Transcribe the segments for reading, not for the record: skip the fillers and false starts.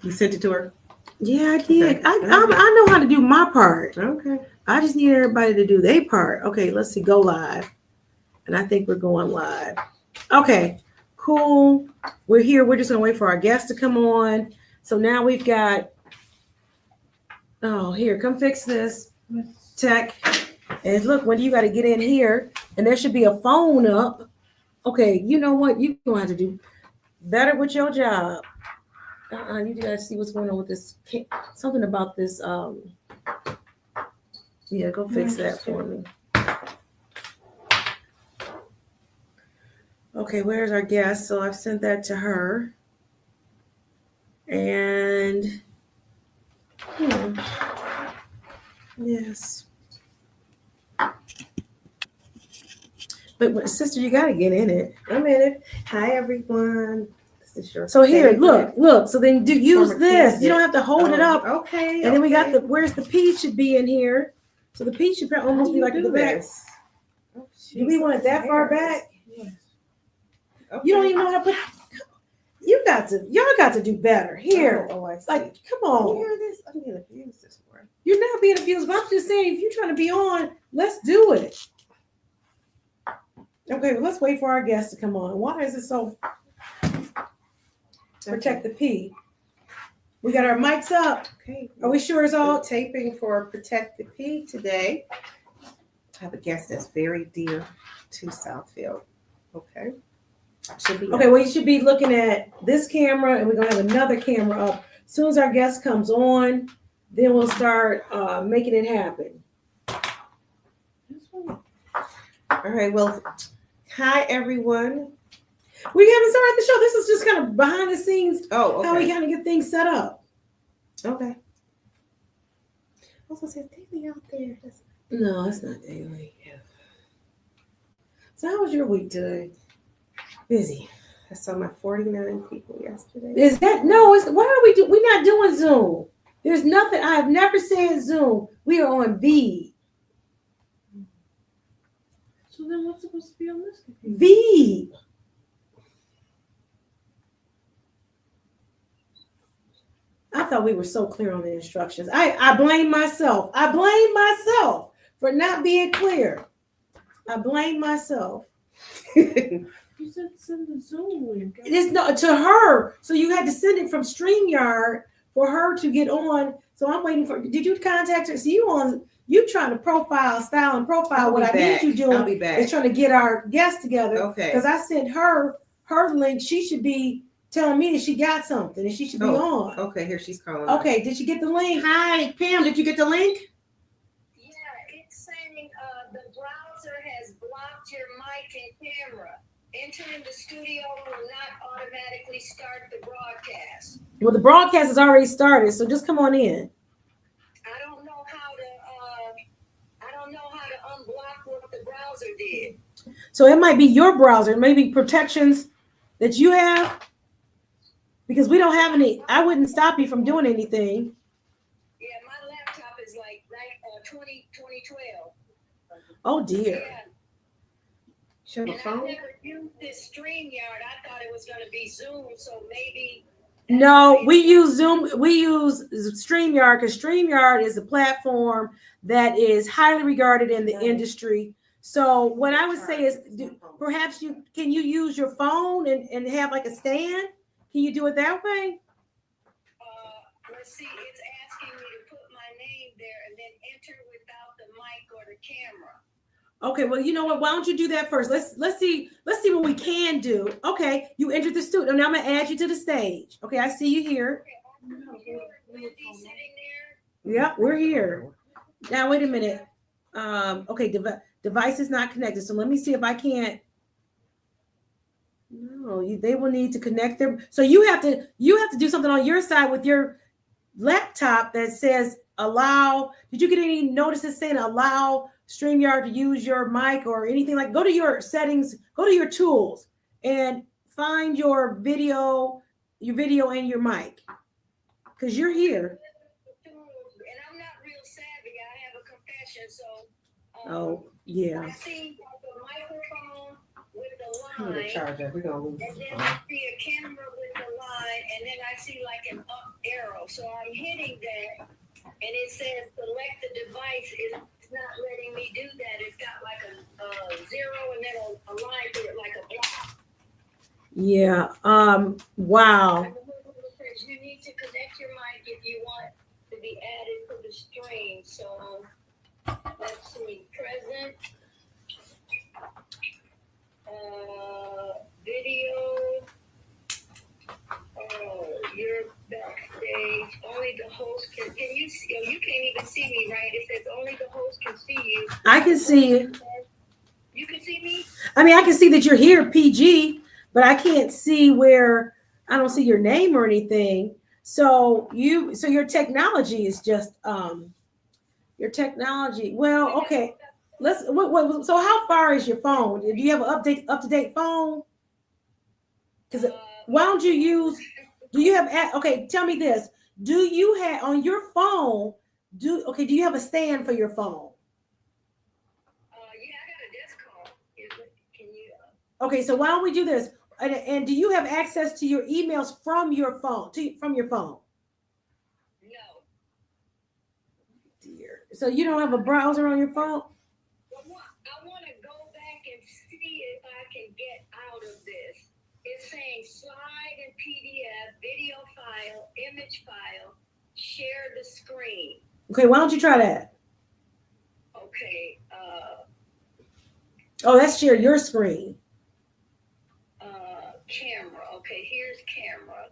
You sent it to her? Yeah, I did. Okay. I know how to do my part. Okay. I just need everybody to do their part. Okay, let's see. Go live. And I think we're going live. Okay, cool. We're here. We're just going to wait for our guests to come on. So now we've got, oh, here, come fix this. Tech. And look, when you got to get in here, and there should be a phone up. Okay, you know what? You're going to have to do better with your job. You got to see what's going on with this. Something about this. Yeah, go fix that for me. Okay, where's our guest? So I've sent that to her. And yes. But sister, you gotta get in it. I'm in it. Hi everyone. This is your So here, favorite look. So then do use former this. candidate. You don't have to hold it up. Okay. And then we got the where's the P should be in here. So the P should almost be like at the back. Oh, do we want it that far back? Yes. Okay. You don't even know how to put. Y'all got to do better here. Oh, I see. Like, come on. You hear this? I'm gonna use this one. You're not being abused, but I'm just saying, if you're trying to be on, let's do it. Okay, well, let's wait for our guests to come on. Why is it so? Protect the P. We got our mics up. Okay. Are we sure it's all taping for Protect the P today? I have a guest that's very dear to Southfield. Okay. Should be okay? Well, you should be looking at this camera, and we're gonna have another camera up. As soon as our guest comes on, then we'll start making it happen. All right. Well, hi everyone. We haven't started the show. This is just kind of behind the scenes. Oh, okay. How we kind of get things set up. Okay. Also, says Daily out there. No, it's not daily. Yeah. So, how was your week today? Busy. I saw my 49 people yesterday. Is that no? It's why are we do? We're not doing Zoom. There's nothing. I have never said Zoom. We are on V. So then, what's supposed to be on this computer? V. I thought we were so clear on the instructions. I blame myself. I blame myself for not being clear. I blame myself. You said send the Zoom link. It is not to her. So you had to send it from StreamYard for her to get on. So I'm waiting for. Did you contact her? See you trying to style and profile. What I need you doing I'll be back. is trying to get our guests together. Okay. Because I sent her link. She should be telling me that she got something and she should be on. Okay, here she's calling. Okay, did you get the link? Hi, Pam. Did you get the link? Yeah, it's saying the browser has blocked your mic and camera. Entering the studio will not automatically start the broadcast. Well, the broadcast has already started, so just come on in. I don't know how to unblock what the browser did. So it might be your browser, maybe protections that you have, because we don't have any. I wouldn't stop you from doing anything. Yeah, my laptop is like 2012. Oh dear. Yeah. She have a And phone? I never used this StreamYard. I thought it was going to be Zoom, so maybe. No, we use Zoom. We use StreamYard because StreamYard is a platform that is highly regarded in the industry. So what I would say is, perhaps can you use your phone and have like a stand? Can you do it that way? Let's see. It's asking me to put my name there and then enter without the mic or the camera. Okay, well, you know what? Why don't you do that first? Let's see what we can do. Okay, you entered the studio. Now I'm gonna add you to the stage. Okay, I see you here. Yep, we're here. Now wait a minute. Okay, device is not connected. So let me see if I can't. No, they will need to connect them. So you have to do something on your side with your laptop that says allow. Did you get any notices saying allow StreamYard to use your mic or anything? Like, go to your settings, go to your tools and find your video and your mic, because you're here. And I'm not real savvy. I have a confession. So Oh yeah. I see the microphone with the I need a line, charger. We're gonna lose and this then phone. I see a camera with the line, and then I see like an up arrow. So I'm hitting that, and it says select the device. It's not letting me do that. It's got like a zero and then a line through it like a block. Yeah. Wow. It says you need to connect your mic if you want to be added to the stream. So let's see, present, video. You're backstage. Only the host can you see? Oh, you can't even see me, right? It says only the host can see you. I can see you. You can see me? I mean, I can see that you're here, PG, but I can't see where I don't see your name or anything. So your technology is just your technology. Well, okay. So how far is your phone? Do you have an up to date phone? Because why don't you use? Do you have? Okay, tell me this. Do you have on your phone? Do you have a stand for your phone? Yeah, I got a desk call. Can you? Okay, so why don't we do this? And do you have access to your emails from your phone? From your phone? No. Dear. So you don't have a browser on your phone? I want to go back and see if I can get out of this. It's saying slide in PDF, video file, image file, share the screen. Okay, why don't you try that? Okay. Oh, that's share your screen. Camera. Okay, here's camera.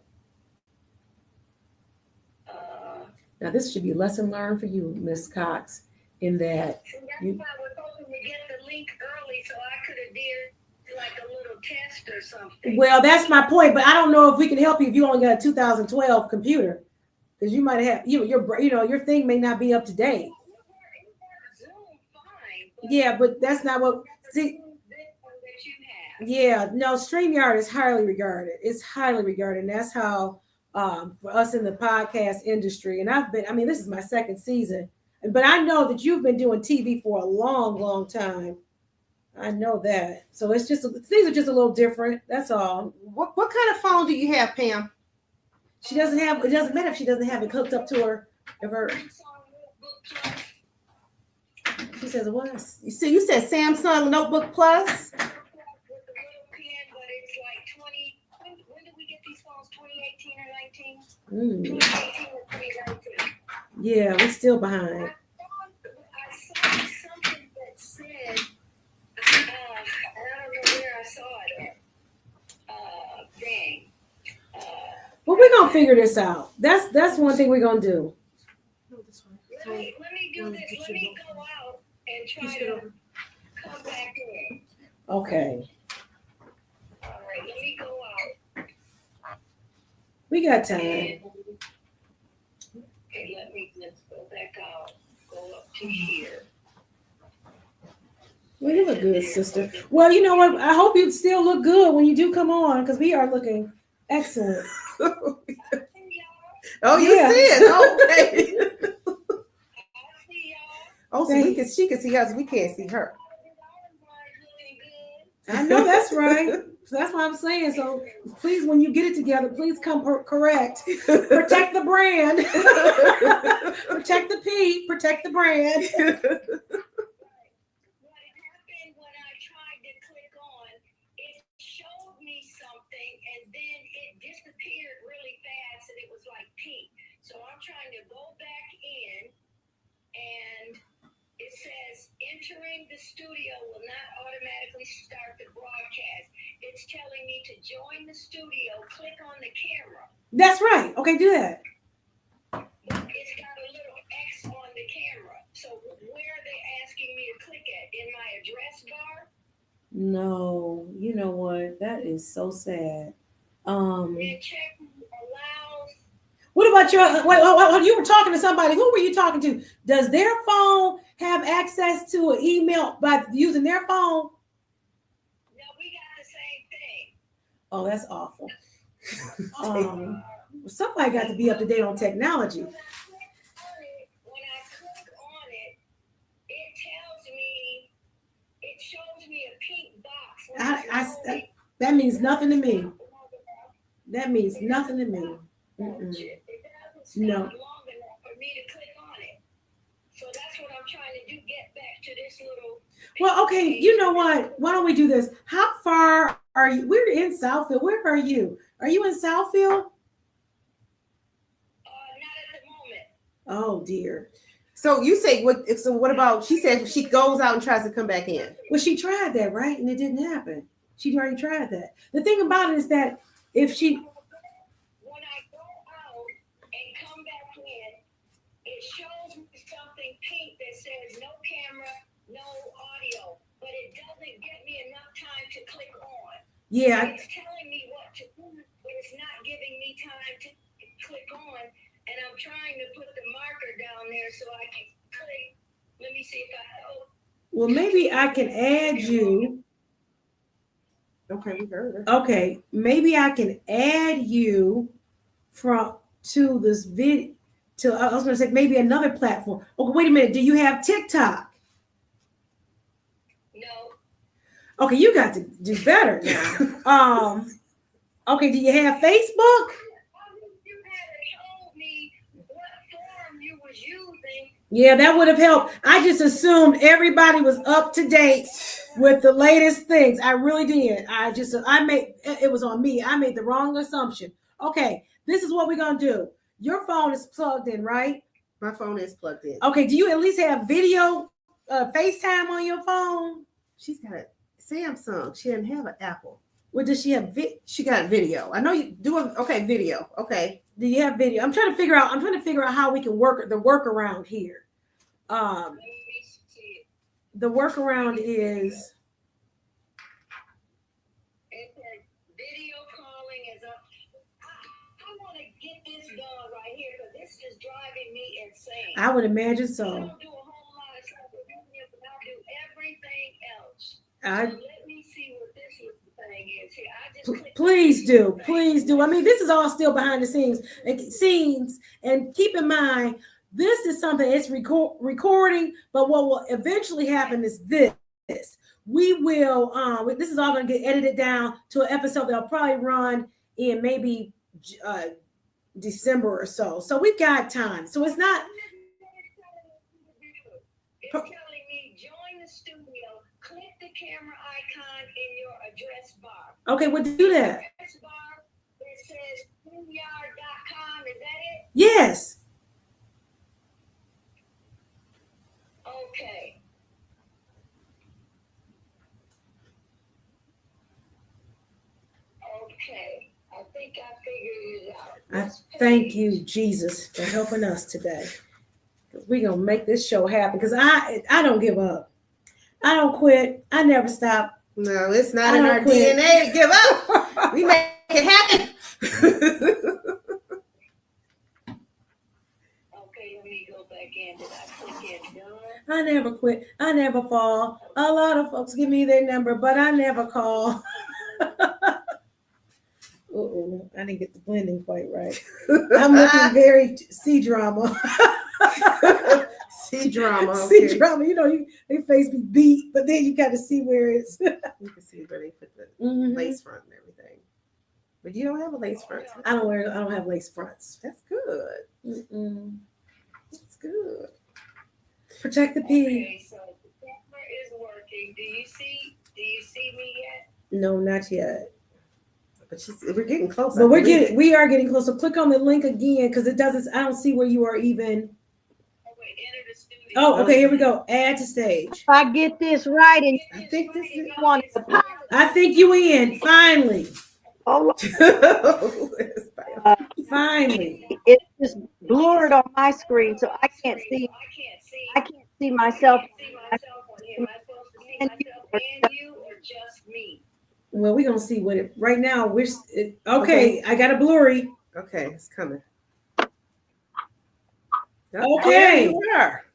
Now this should be a lesson learned for you, Miss Cox, in that That's why we're hoping to get the link early so I could have did like a little test or something. well, that's my point, but I don't know if we can help you if you only got a 2012 computer. Because you might have your thing may not be up to date. Zoom fine. Yeah, but that's not what see. That you have. Yeah, no, StreamYard is highly regarded. It's highly regarded. And that's how for us in the podcast industry. And this is my second season. But I know that you've been doing TV for a long, long time. I know that. So it's just things are just a little different. That's all. What kind of phone do you have, Pam? She doesn't have it doesn't matter if she doesn't have it hooked up to her. She says what? You said Samsung Notebook Plus? With the little pen, but it's like 20. When did we get these phones? 2018 or 19? 2018 or 2019. Yeah, we're still behind. I saw something that said, I don't know where I saw it at. Dang. Well, we're gonna figure this out. That's one thing we're gonna do. Let me do this. Let me go out and try to come back in. Okay. All right, let me go out. We got time. Okay, let's go back out. Go up to here. Well, you look good, sister. Well, you know what? I hope you still look good when you do come on, because we are looking excellent. Oh, you Yeah. see it. Okay. I see y'all. Oh, so she can see us. We can't see her. I know that's right. So that's what I'm saying. So please, when you get it together, please come correct. Protect the brand. Protect the P. Protect the brand. What happened when I tried to click on, it showed me something and then it disappeared really fast and it was like pink. So I'm trying to go back in and it says entering the studio will not automatically start the broadcast. It's telling me to join the studio, click on the camera. That's right. Okay, do that. But it's got a little X on the camera. So where are they asking me to click at? In my address bar? No, you know what? That is so sad. And check allows. What about your? Wait, you were talking to somebody. Who were you talking to? Does their phone have access to an email by using their phone? No, we got the same thing. Oh, that's awful. Somebody got to be up to date on technology. When I click on it, it tells me, it shows me a pink box. That means nothing to me. That means nothing to me. It doesn't No. long enough for me to click on it. So that's what I'm trying to do, get back to this little. Well, okay, you know what? Why don't we do this? How far are you? We're in Southfield. Where are you? Are you in Southfield? Not at the moment. Oh dear. So you say what? So what about? She said she goes out and tries to come back in. Well, she tried that, right? And it didn't happen. She already tried that. The thing about it is that if she, When I go out and come back in, it shows me something pink that says no camera, no audio, but it doesn't give me enough time to click on. yeah, It's telling me what to do, but it's not giving me time to click on. And I'm trying to put the marker down there so I can click. Let me see if I help. well, maybe I can add you. Okay, we heard her. Okay, maybe I can add you to this video. I was going to say maybe another platform. Okay, wait a minute. Do you have TikTok? No. Okay, you got to do better now. Okay, do you have Facebook? You had told me what form you was using. Yeah, that would have helped. I just assumed everybody was up to date with the latest things. I really did. It was on me. I made the wrong assumption. Okay, this is what we're going to do. Your phone is plugged in, right? My phone is plugged in. Okay, do you at least have video FaceTime on your phone? She's got a Samsung. She didn't have an Apple. Or does she have She got video. I know you do. Okay, video. Okay. Do you have video? I'm trying to figure out how we can work the workaround here. Let me see. The workaround is It says video calling is up. I want to get this done right here because this is driving me insane. I would imagine I so. don't do a whole lot of stuff with video, but I do everything else. I So let me see what this thing is here. I just clicked please on do, this please thing. do. I mean, this is all still behind the scenes, and keep in mind, this is something it's recording. But what will eventually happen is this: we will. This is all going to get edited down to an episode that'll probably run in maybe December or so. So we've got time. So it's not. It's telling me join the studio. Click the camera icon in your address bar. Okay, well, do that. Address bar that says StreamYard.com. Is that it? Yes. Okay. Okay. I think I figured it out. I thank you, Jesus, for helping us today. We're gonna make this show happen. Because I don't give up. I don't quit. I never stop. No, it's not I in don't our quit. DNA to give up. We make it happen. Okay, let me go back in. Did I click it? Done? I never quit. I never fall. A lot of folks give me their number, but I never call. Uh-oh, I didn't get the blending quite right. I'm looking very C-drama. C-drama. Okay. C-drama. You know, they face be beat, but then you got to see where it's. You can see where they put the Mhm. lace front and everything. But you don't have a lace front. I don't have lace fronts. That's good. Mm-mm. That's good. Protect the pea. Okay, so the camera is working. Do you see me yet? No, not yet. But we're getting close. But we are getting close. So click on the link again because it doesn't. I don't see where you are even. Oh wait, enter the studio. Oh, okay. Here we go. Add to stage. If I get this right and I think this is. want to I think you in finally. oh, Finally. it's just blurred on my screen, so I can't see. I can't see myself. See myself on here. Am I supposed to see myself and you or just me? Well, we're gonna see what it. Right now, okay. I got a blurry. Okay, it's coming. Okay. There you are.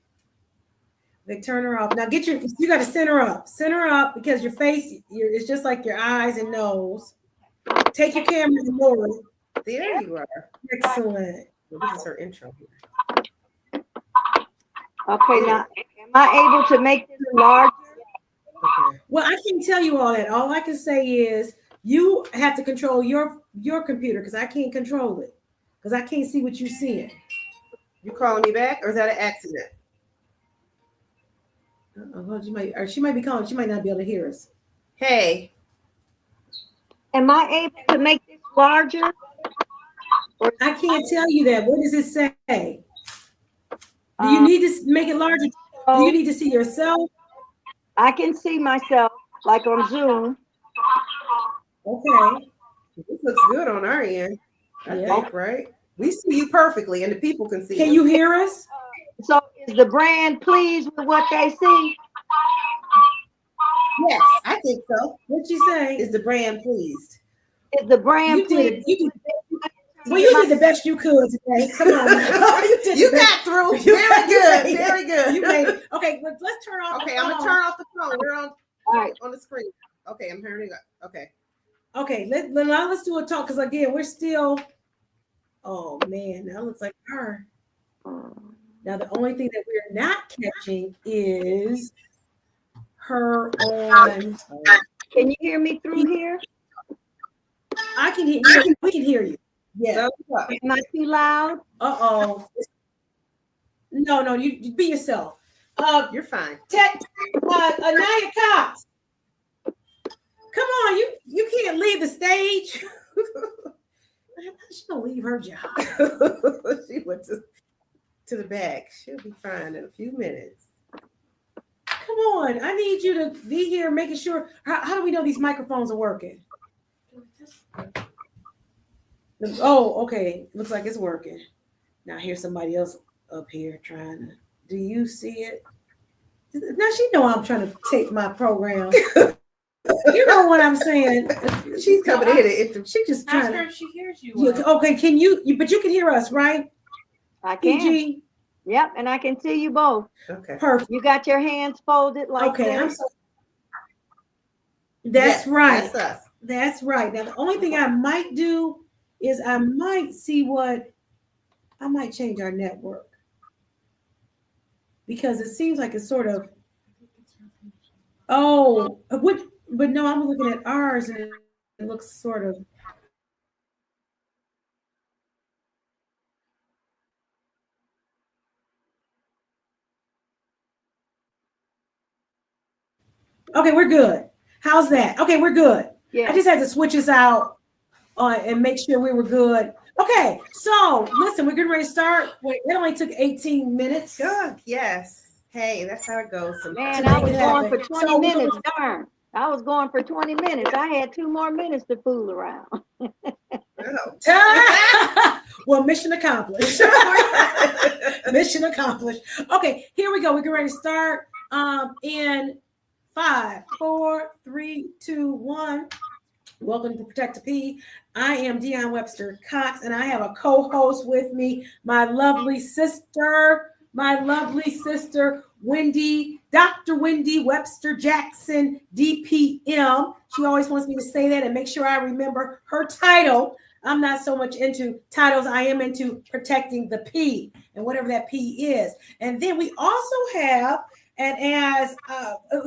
They turn her off. Now you got to center up. Center up because your face, it's just like your eyes and nose. Take your camera and lower it. There you are. Excellent. Well, this is her intro here. Okay, now am I able to make this larger? Okay. Well, I can't tell you all that. All I can say is you have to control your computer because I can't control it because I can't see what you're seeing. You calling me back, or is that an accident? Or she might be calling. She might not be able to hear us. Hey, Am I able to make this larger? I can't tell you that. What does it say? Do you need to make it larger? Do you need to see yourself? I can see myself like on Zoom. Okay. this looks good on our end. I Yeah. think, right? We see you perfectly, and the people can see. Can us. you hear us? So is the brand pleased with what they see? Yes, I think so. What'd she say? Is the brand pleased? Is the brand You did pleased? it. You did the best you could today. Come on. You got through. Very good. Very good. You made it. Okay, let's turn off. Okay, the I'm phone. gonna turn off the phone. We're on All right. on the screen. Okay, I'm turning up. Okay. Okay, now let's do a talk because again we're still. Oh man, now it looks like her. Now the only thing that we're not catching is her on. Can you hear me through here? I can hear you. We can hear you. Yeah. Am I too loud? Uh-oh. No, you be yourself. You're fine. Anaya Cox. Come on, you can't leave the stage. She don't leave her job. She went to the back. She'll be fine in a few minutes. Come on, I need you to be here making sure. How do we know these microphones are working? Oh, okay. Looks like it's working. Now here's somebody else up here trying to. Do you see it? Now she know I'm trying to take my program. You know what I'm saying? She's coming in. She just Ask trying her to. if she hears you. Okay, can you? But you can hear us, right? I can. PG. Yep, and I can see you both. Okay. Perfect. You got your hands folded like Okay, that? I'm so. That's Yes, right. That's us. That's right. Now the only thing I might do is I might see what I might change our network because it seems like it's sort of. Oh, but no, I'm looking at ours and it looks sort of. Okay, we're good. How's that? Okay, we're good. Yeah. I just had to switch us out and make sure we were good. Okay, so listen, we're getting ready to start. Wait, it only took 18 minutes. Good. Yes. Hey, that's how it goes. Man, to I make was it going happen. for 20 So- minutes. Darn. I was going for 20 minutes. I had 2 more minutes to fool around. Well, mission accomplished. Mission accomplished. Okay, here we go. We're getting ready to start in 5, 4, 3, 2, 1. Welcome to Protect the P. I am Deion Webster Cox, and I have a co-host with me, my lovely sister, Wendy, Dr. Wendy Webster Jackson, DPM. She always wants me to say that and make sure I remember her title. I'm not so much into titles. I am into protecting the P and whatever that P is. And then we also have, and as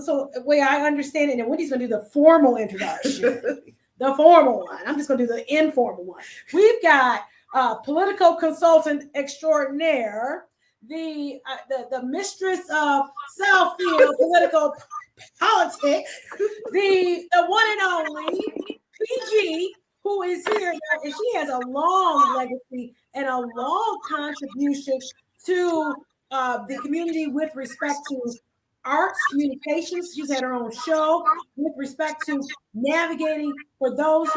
so the way I understand it, and Wendy's going to do the formal introduction, the formal one. I'm just going to do the informal one. We've got political consultant extraordinaire, the mistress of Southfield political politics, the one and only PG, who is here, and she has a long legacy and a long contribution to the community with respect to arts, communications. She's had her own show with respect to navigating for those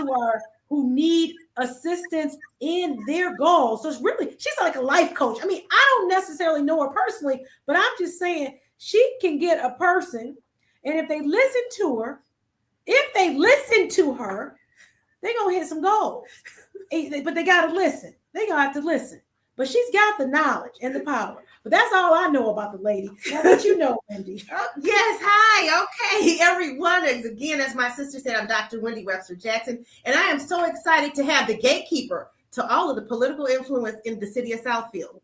who need assistance in their goals. So it's really, she's like a life coach. I mean, I don't necessarily know her personally, but I'm just saying she can get a person, and if they listen to her, they're gonna hit some goals. But they gotta listen. They're gonna have to listen. But she's got the knowledge and the power. But that's all I know about the lady. Now, what you know, Wendy? Yes, hi. Okay, everyone. Again, as my sister said, I'm Dr. Wendy Webster Jackson, and I am so excited to have the gatekeeper to all of the political influence in the city of Southfield.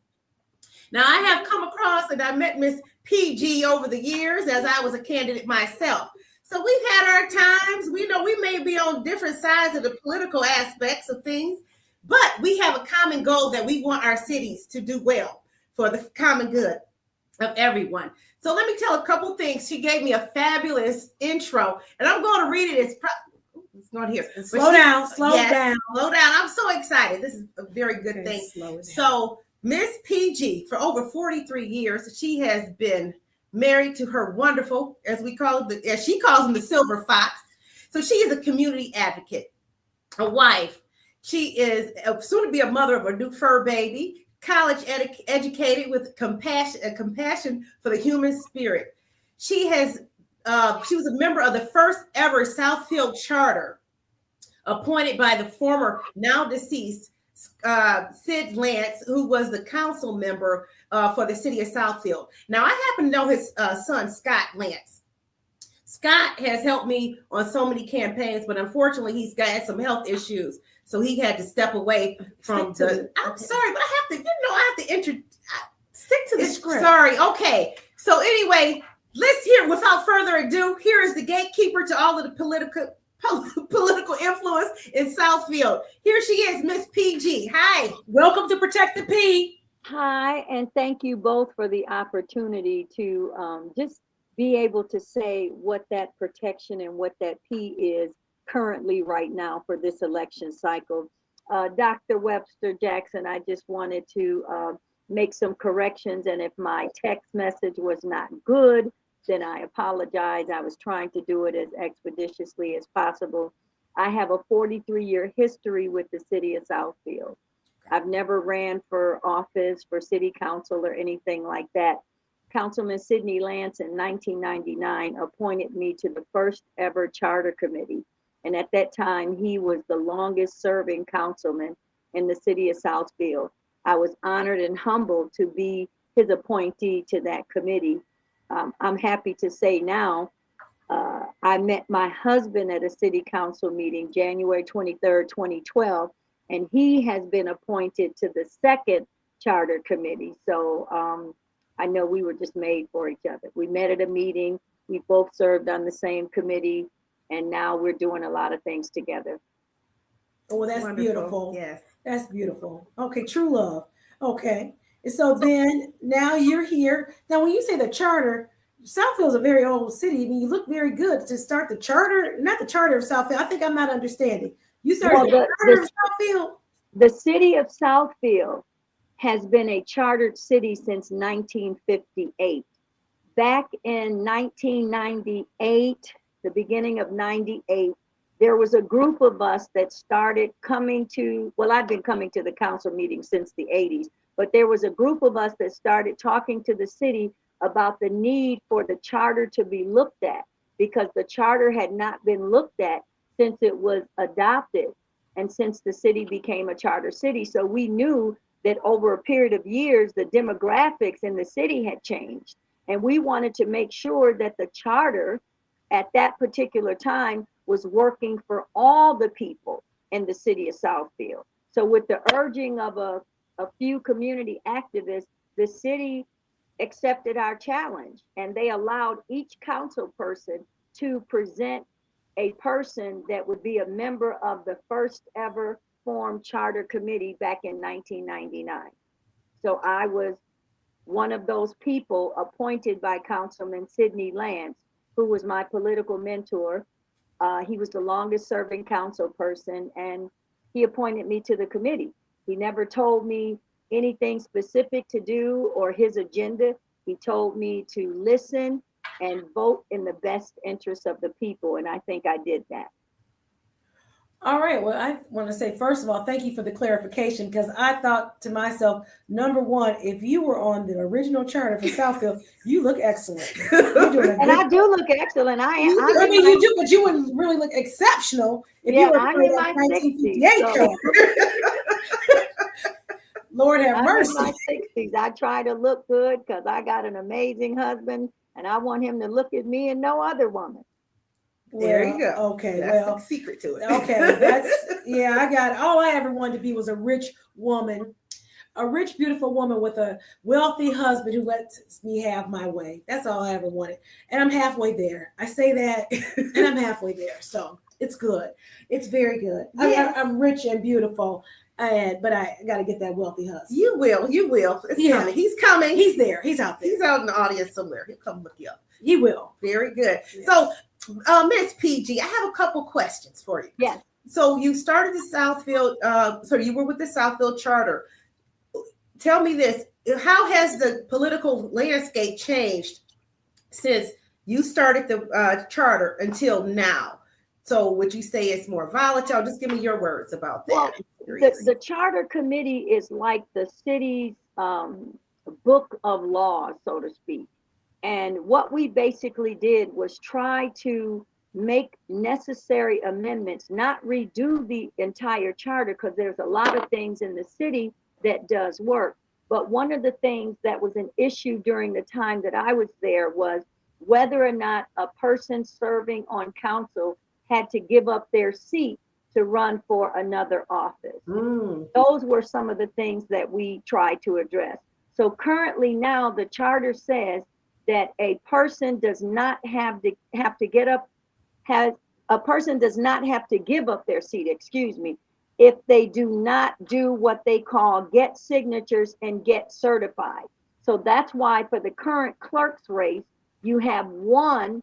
Now, I have come across and I met Miss PG over the years as I was a candidate myself. So we've had our times. We know we may be on different sides of the political aspects of things, but we have a common goal that we want our cities to do well. for the common good of everyone. So let me tell a couple things. She gave me a fabulous intro, and I'm going to read it. It's not here. Slow down. Slow down. Slow down. I'm so excited. This is a very good thing. So Miss Pea Gee, for over 43 years, she has been married to her wonderful, as she calls him, the silver fox. So she is a community advocate, a wife. She is soon to be a mother of a new fur baby, college educated with compassion for the human spirit. She was a member of the first ever Southfield charter, appointed by the former, now deceased, Sid Lance, who was the council member for the city of Southfield. Now, I happen to know his son, Scott Lance. Scott has helped me on so many campaigns, but unfortunately, he's got some health issues, so he had to step away from the. I'm sorry, but I have to stick to the script. Sorry. Okay. So anyway, let's hear. Without further ado, here is the gatekeeper to all of the political influence in Southfield. Here she is, Miss Pea Gee. Hi. Welcome to Protect the P. Hi, and thank you both for the opportunity to just be able to say what that protection and what that P is currently right now for this election cycle. Dr. Webster Jackson, I just wanted to make some corrections, and if my text message was not good, then I apologize. I was trying to do it as expeditiously as possible. I have a 43-year history with the city of Southfield. I've never ran for office, for city council, or anything like that. Councilman Sidney Lance in 1999 appointed me to the first ever charter committee. And at that time, he was the longest serving councilman in the city of Southfield. I was honored and humbled to be his appointee to that committee. I'm happy to say now, I met my husband at a city council meeting, January 23rd, 2012, and he has been appointed to the second charter committee. So I know we were just made for each other. We met at a meeting, we both served on the same committee, and now we're doing a lot of things together. Oh, that's Wonderful. beautiful. Yes. That's beautiful. Okay, true love. Okay. And so then now you're here. Now, when you say the charter, Southfield's a very old city. I mean, you look very good to start the charter, not the charter of Southfield. I think I'm not understanding. You started the charter of Southfield? The city of Southfield has been a chartered city since 1958. Back in 1998, the beginning of 98, there was a group of us that started coming to, well, I've been coming to the council meeting since the 80s, but there was a group of us that started talking to the city about the need for the charter to be looked at, because the charter had not been looked at since it was adopted and since the city became a charter city. So we knew that over a period of years, the demographics in the city had changed. And we wanted to make sure that the charter at that particular time was working for all the people in the city of Southfield. So with the urging of a few community activists, the city accepted our challenge, and they allowed each council person to present a person that would be a member of the first ever formed charter committee back in 1999. So I was one of those people appointed by Councilman Sidney Lance, who was my political mentor. He was the longest serving council person, and he appointed me to the committee. He never told me anything specific to do or his agenda. He told me to listen and vote in the best interest of the people, and I think I did that. All right. Well, I want to say, first of all, thank you for the clarification, because I thought to myself, number one, if you were on the original charter for Southfield, you look excellent. You're doing a And I do look excellent. you do, but you wouldn't really look exceptional if you were I'm in my 1958 60s. So. Lord have mercy. I'm in my 60s. I try to look good because I got an amazing husband, and I want him to look at me and no other woman. There you go. Okay, that's the secret to it. Okay, I got it. All I ever wanted to be was a rich woman, a rich, beautiful woman with a wealthy husband who lets me have my way. That's all I ever wanted. And I'm halfway there. I say that, and I'm halfway there. So it's good. It's very good. Yes. I'm rich and beautiful. but I got to get that wealthy husband. You will. It's Yeah. coming. He's coming. He's there. He's out there. He's out in the audience somewhere. He'll come look you up. He will. Very good. Yes. So, Miss PG, I have a couple questions for you. Yes. So you started the Southfield, so you were with the Southfield Charter. Tell me this, how has the political landscape changed since you started the charter until now? So would you say it's more volatile? Just give me your words about that. Well, the charter committee is like the city's book of laws, so to speak. And what we basically did was try to make necessary amendments, not redo the entire charter, because there's a lot of things in the city that does work. But one of the things that was an issue during the time that I was there was whether or not a person serving on council had to give up their seat to run for another office. Those were some of the things that we tried to address. So currently now the charter says that a person does not have to give up their seat, if they do not do what they call get signatures and get certified. So that's why for the current clerk's race, you have one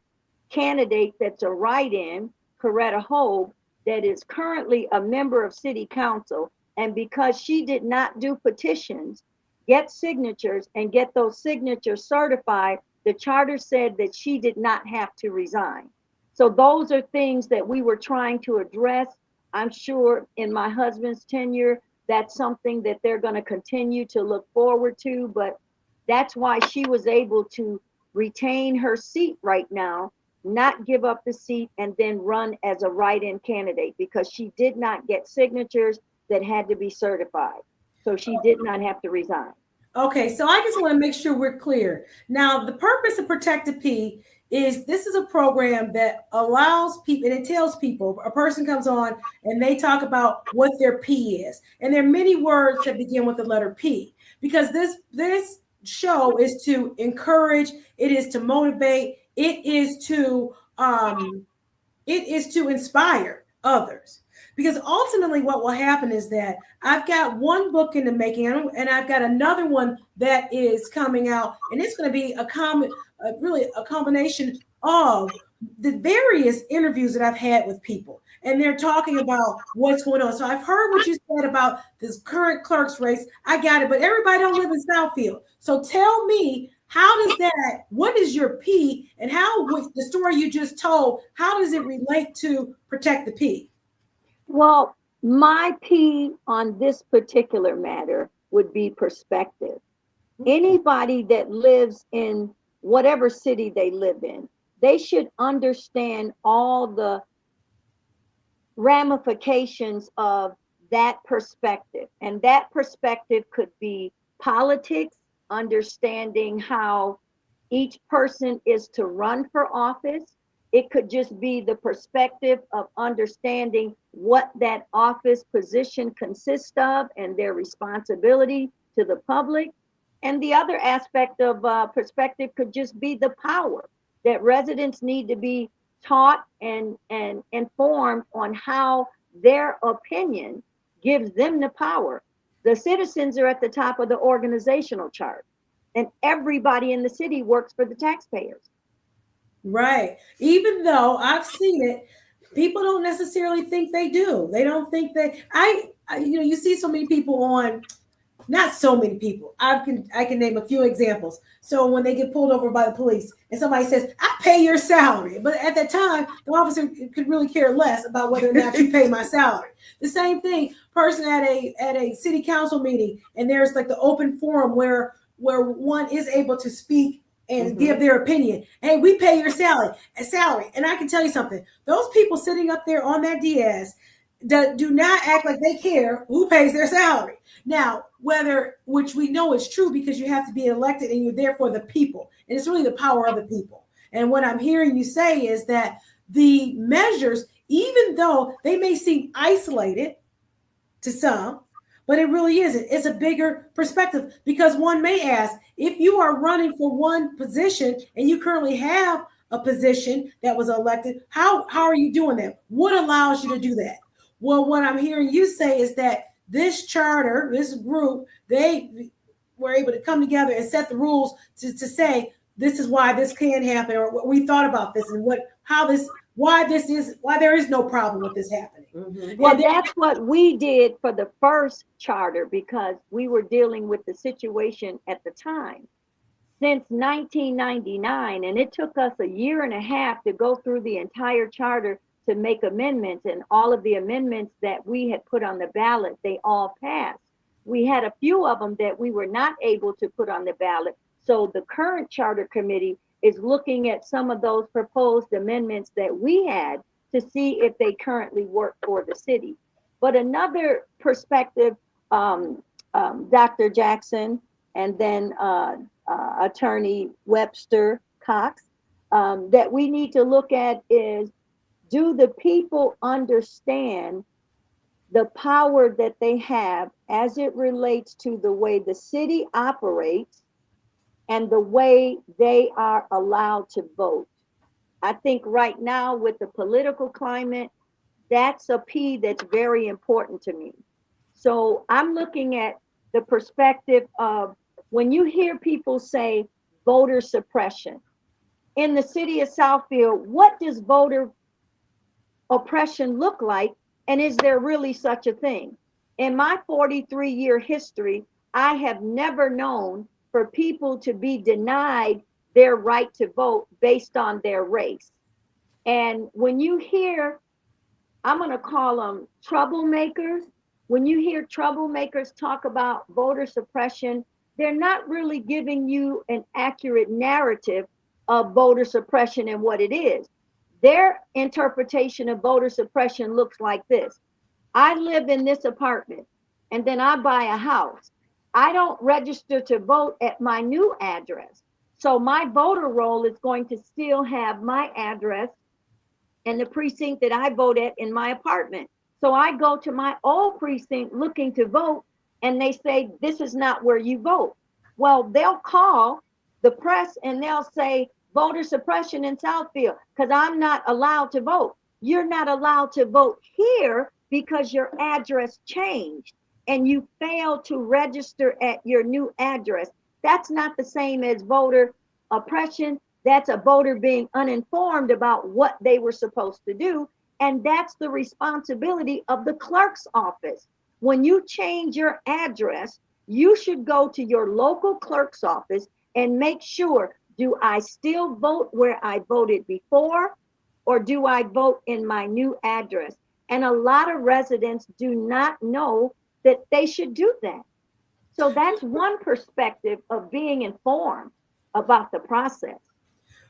candidate that's a write-in, Coretta Hogue, that is currently a member of city council. And because she did not do petitions, get signatures, and get those signatures certified, the charter said that she did not have to resign. So those are things that we were trying to address. I'm sure in my husband's tenure, that's something that they're going to continue to look forward to, but that's why she was able to retain her seat right now, not give up the seat, and then run as a write-in candidate, because she did not get signatures that had to be certified. So she did not have to resign. Okay, so I just want to make sure we're clear. Now, the purpose of Protect the P is this is a program that allows people, and it tells people, a person comes on and they talk about what their P is. And there are many words that begin with the letter P, because this show is to encourage, it is to motivate, it is to inspire others. Because ultimately what will happen is that I've got one book in the making, and I've got another one that is coming out, and it's going to be a combination of the various interviews that I've had with people, and they're talking about what's going on. So I've heard what you said about this current clerk's race. I got it, but everybody don't live in Southfield. So tell me, what is your P, and how, with the story you just told, how does it relate to Protect the P? Well, my P on this particular matter would be perspective. Anybody that lives in whatever city they live in, they should understand all the ramifications of that perspective. And that perspective could be politics, understanding how each person is to run for office. It could just be the perspective of understanding what that office position consists of and their responsibility to the public. And the other aspect of perspective could just be the power that residents need to be taught and informed on how their opinion gives them the power. The citizens are at the top of the organizational chart, and everybody in the city works for the taxpayers. Right. Even though I've seen it, people don't necessarily think they do. They don't think that you see so many people on, not so many people. I can name a few examples. So when they get pulled over by the police and somebody says, "I pay your salary," but at that time, the officer could really care less about whether or not you pay my salary. The same thing, person at a city council meeting, and there's like the open forum where one is able to speak and give their opinion. Hey, we pay your salary. And I can tell you something, those people sitting up there on that DS do not act like they care who pays their salary. Now, which we know is true, because you have to be elected and you're there for the people. And it's really the power of the people. And what I'm hearing you say is that the measures, even though they may seem isolated to some, but it really isn't. It's a bigger perspective, because one may ask, if you are running for one position and you currently have a position that was elected, how are you doing that? What allows you to do that? Well, what I'm hearing you say is that this charter, this group, they were able to come together and set the rules to say this is why this can happen, or we thought about this and why there is no problem with this happening. Mm-hmm. Well, that's what we did for the first charter because we were dealing with the situation at the time. Since 1999, and it took us a year and a half to go through the entire charter to make amendments, and all of the amendments that we had put on the ballot, they all passed. We had a few of them that we were not able to put on the ballot. So the current charter committee is looking at some of those proposed amendments that we had to see if they currently work for the city. But another perspective, Dr. Jackson, and then Attorney Webster Cox, that we need to look at is, do the people understand the power that they have as it relates to the way the city operates and the way they are allowed to vote? I think right now with the political climate, that's a P that's very important to me. So I'm looking at the perspective of when you hear people say voter suppression. In the city of Southfield, what does voter oppression look like? And is there really such a thing? In my 43-year history, I have never known for people to be denied their right to vote based on their race. And when you hear, I'm going to call them troublemakers, when you hear troublemakers talk about voter suppression, they're not really giving you an accurate narrative of voter suppression and what it is. Their interpretation of voter suppression looks like this. I live in this apartment and then I buy a house. I don't register to vote at my new address. So my voter roll is going to still have my address and the precinct that I vote at in my apartment. So I go to my old precinct looking to vote and they say, this is not where you vote. Well, they'll call the press and they'll say voter suppression in Southfield because I'm not allowed to vote. You're not allowed to vote here because your address changed and you failed to register at your new address. That's not the same as voter oppression. That's a voter being uninformed about what they were supposed to do. And that's the responsibility of the clerk's office. When you change your address, you should go to your local clerk's office and make sure, do I still vote where I voted before, or do I vote in my new address? And a lot of residents do not know that they should do that. So that's one perspective of being informed about the process.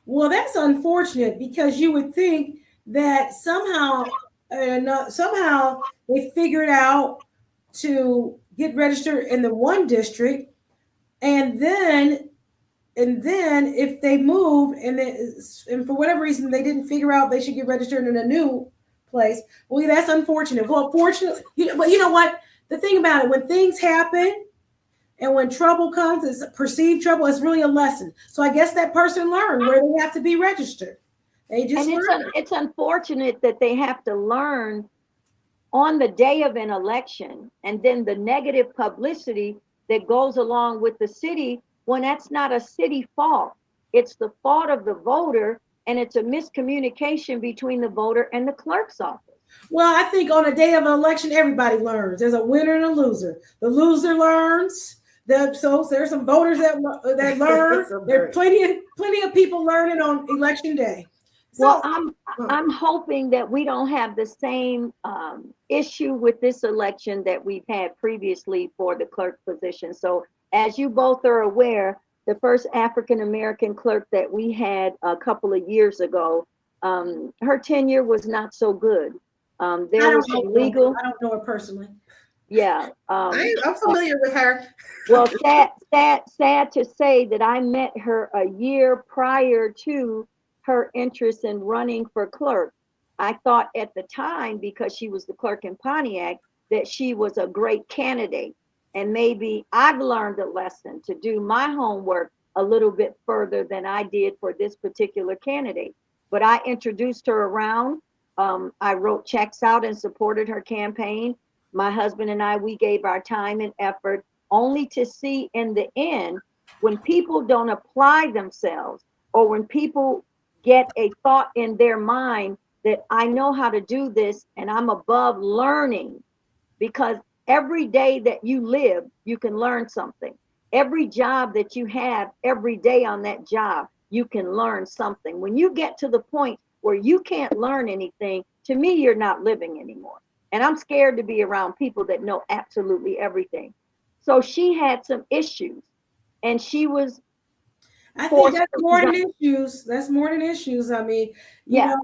Well, that's unfortunate because you would think that somehow they figured out to get registered in the one district, and then if they move and for whatever reason they didn't figure out they should get registered in a new place. Well, that's unfortunate. Well, fortunately, but you know what? The thing about it, when things happen and when trouble comes, it's perceived trouble, it's really a lesson. So I guess that person learned where they have to be registered. They just learned. It's unfortunate that they have to learn on the day of an election, and then the negative publicity that goes along with the city, when that's not a city fault. It's the fault of the voter, and it's a miscommunication between the voter and the clerk's office. Well, I think on a day of an election, everybody learns. There's a winner and a loser. The loser learns. So there's some voters that learn. There are plenty of people learning on election day. So, well, I'm hoping that we don't have the same issue with this election that we've had previously for the clerk position. So as you both are aware, the first African-American clerk that we had a couple of years ago, her tenure was not so good. There was some legal. I don't know her personally. Yeah. I'm familiar with her. Well, sad to say that I met her a year prior to her interest in running for clerk. I thought at the time, because she was the clerk in Pontiac, that she was a great candidate. And maybe I've learned a lesson to do my homework a little bit further than I did for this particular candidate. But I introduced her around. I wrote checks out and supported her campaign. My husband and I, we gave our time and effort only to see in the end, when people don't apply themselves, or when people get a thought in their mind that I know how to do this and I'm above learning, because every day that you live, you can learn something. Every job that you have, every day on that job, you can learn something. When you get to the point where you can't learn anything, to me, you're not living anymore. And I'm scared to be around people that know absolutely everything. So she had some issues, and she was I think forced that's to more than resign. issues. That's more than issues. I mean, Yeah,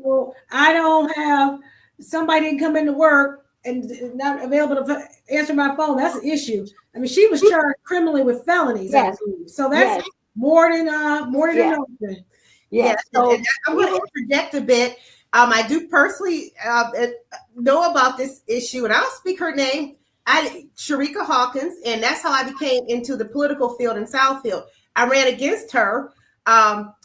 I don't have somebody didn't come into work and not available to answer my phone. That's an issue. I mean, she was charged criminally with felonies, I yes, believe. So that's yes, more than yes, enough. Yes, yes. and So I'm she going to was, interject a bit. I do personally know about this issue, and I'll speak her name. Sharika Hawkins, and that's how I became into the political field in Southfield. I ran against her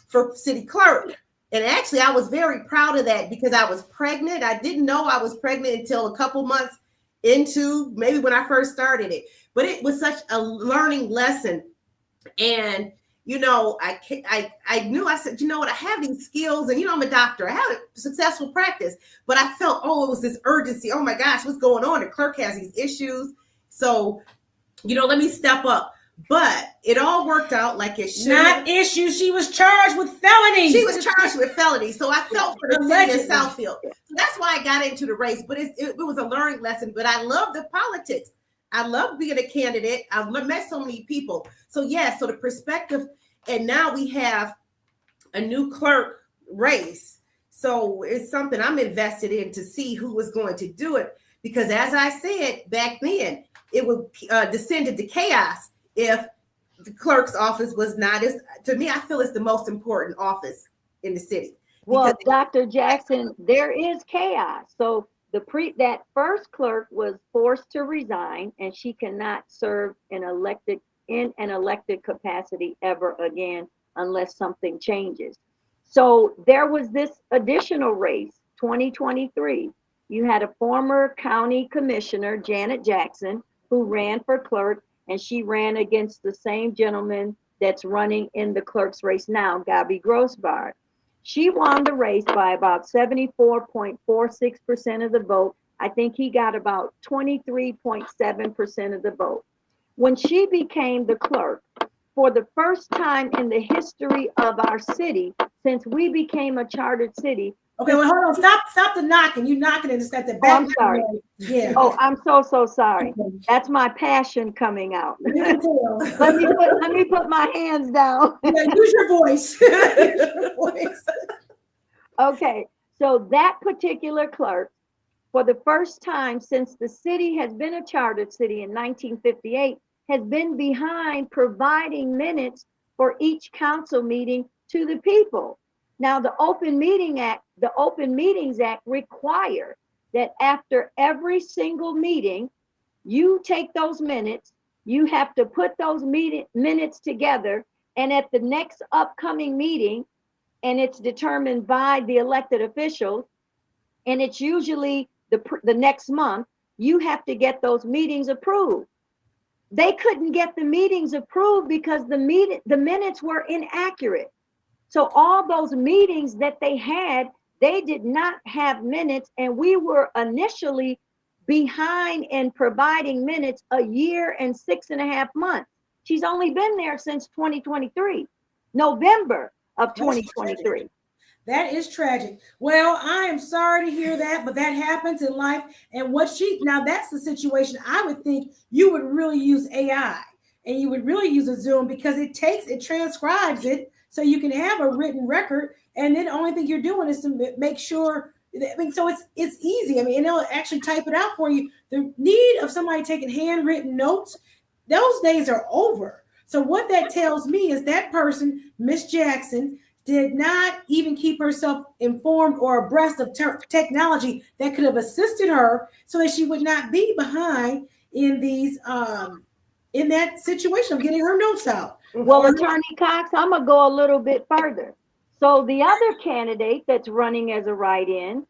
for city clerk, and actually, I was very proud of that because I was pregnant. I didn't know I was pregnant until a couple months into maybe when I first started it, but it was such a learning lesson. And I knew, I said, you know what, I have these skills, and I'm a doctor, I have a successful practice, but I felt, oh, it was this urgency. Oh my gosh, what's going on? The clerk has these issues. So, let me step up. But it all worked out like it should. Not issues. She was charged with felonies. She was charged with felonies. So I felt for the Allegedly. city of Southfield. So that's why I got into the race. But it was a learning lesson. But I love the politics. I love being a candidate. I've met so many people. So so the perspective, and now we have a new clerk race. So it's something I'm invested in to see who was going to do it. Because as I said back then, it would descend into chaos if the clerk's office was not as, to me, I feel it's the most important office in the city. well, Dr. Jackson, there is chaos. So that first clerk was forced to resign, and she cannot serve in an elected capacity ever again unless something changes. So there was this additional race, 2023. You had a former county commissioner, Janet Jackson, who ran for clerk, and she ran against the same gentleman that's running in the clerk's race now, Gabby Grossbard. She won the race by about 74.46% of the vote. I think he got about 23.7% of the vote. When she became the clerk, for the first time in the history of our city, since we became a chartered city. Okay, well, hold on. Stop the knocking. You knocking and it's got the back. Oh, I'm sorry. Yeah. Oh, I'm so sorry. That's my passion coming out. Let me put my hands down. Yeah, use your voice. Use your voice. Okay, so that particular clerk, for the first time since the city has been a chartered city in 1958, has been behind providing minutes for each council meeting to the people. Now, the Open Meetings Act require that after every single meeting, you take those minutes, you have to put those minutes together, and at the next upcoming meeting, and it's determined by the elected officials, and it's usually the next month, you have to get those meetings approved. They couldn't get the meetings approved because the minutes were inaccurate. So all those meetings that they had, they did not have minutes, and we were initially behind in providing minutes a year and 6.5 months. She's only been there since 2023, November of 2023. That is tragic. Well, I am sorry to hear that, but that happens in life. And now that's the situation. I would think you would really use AI and you would really use a Zoom because it transcribes it so you can have a written record. And then the only thing you're doing is to make sure. So it's easy. I mean, and they'll actually type it out for you. The need of somebody taking handwritten notes, those days are over. So what that tells me is that person, Miss Jackson, did not even keep herself informed or abreast of technology that could have assisted her so that she would not be behind in these in that situation of getting her notes out. Well, Attorney Cox, I'm gonna go a little bit further. So the other candidate that's running as a write-in,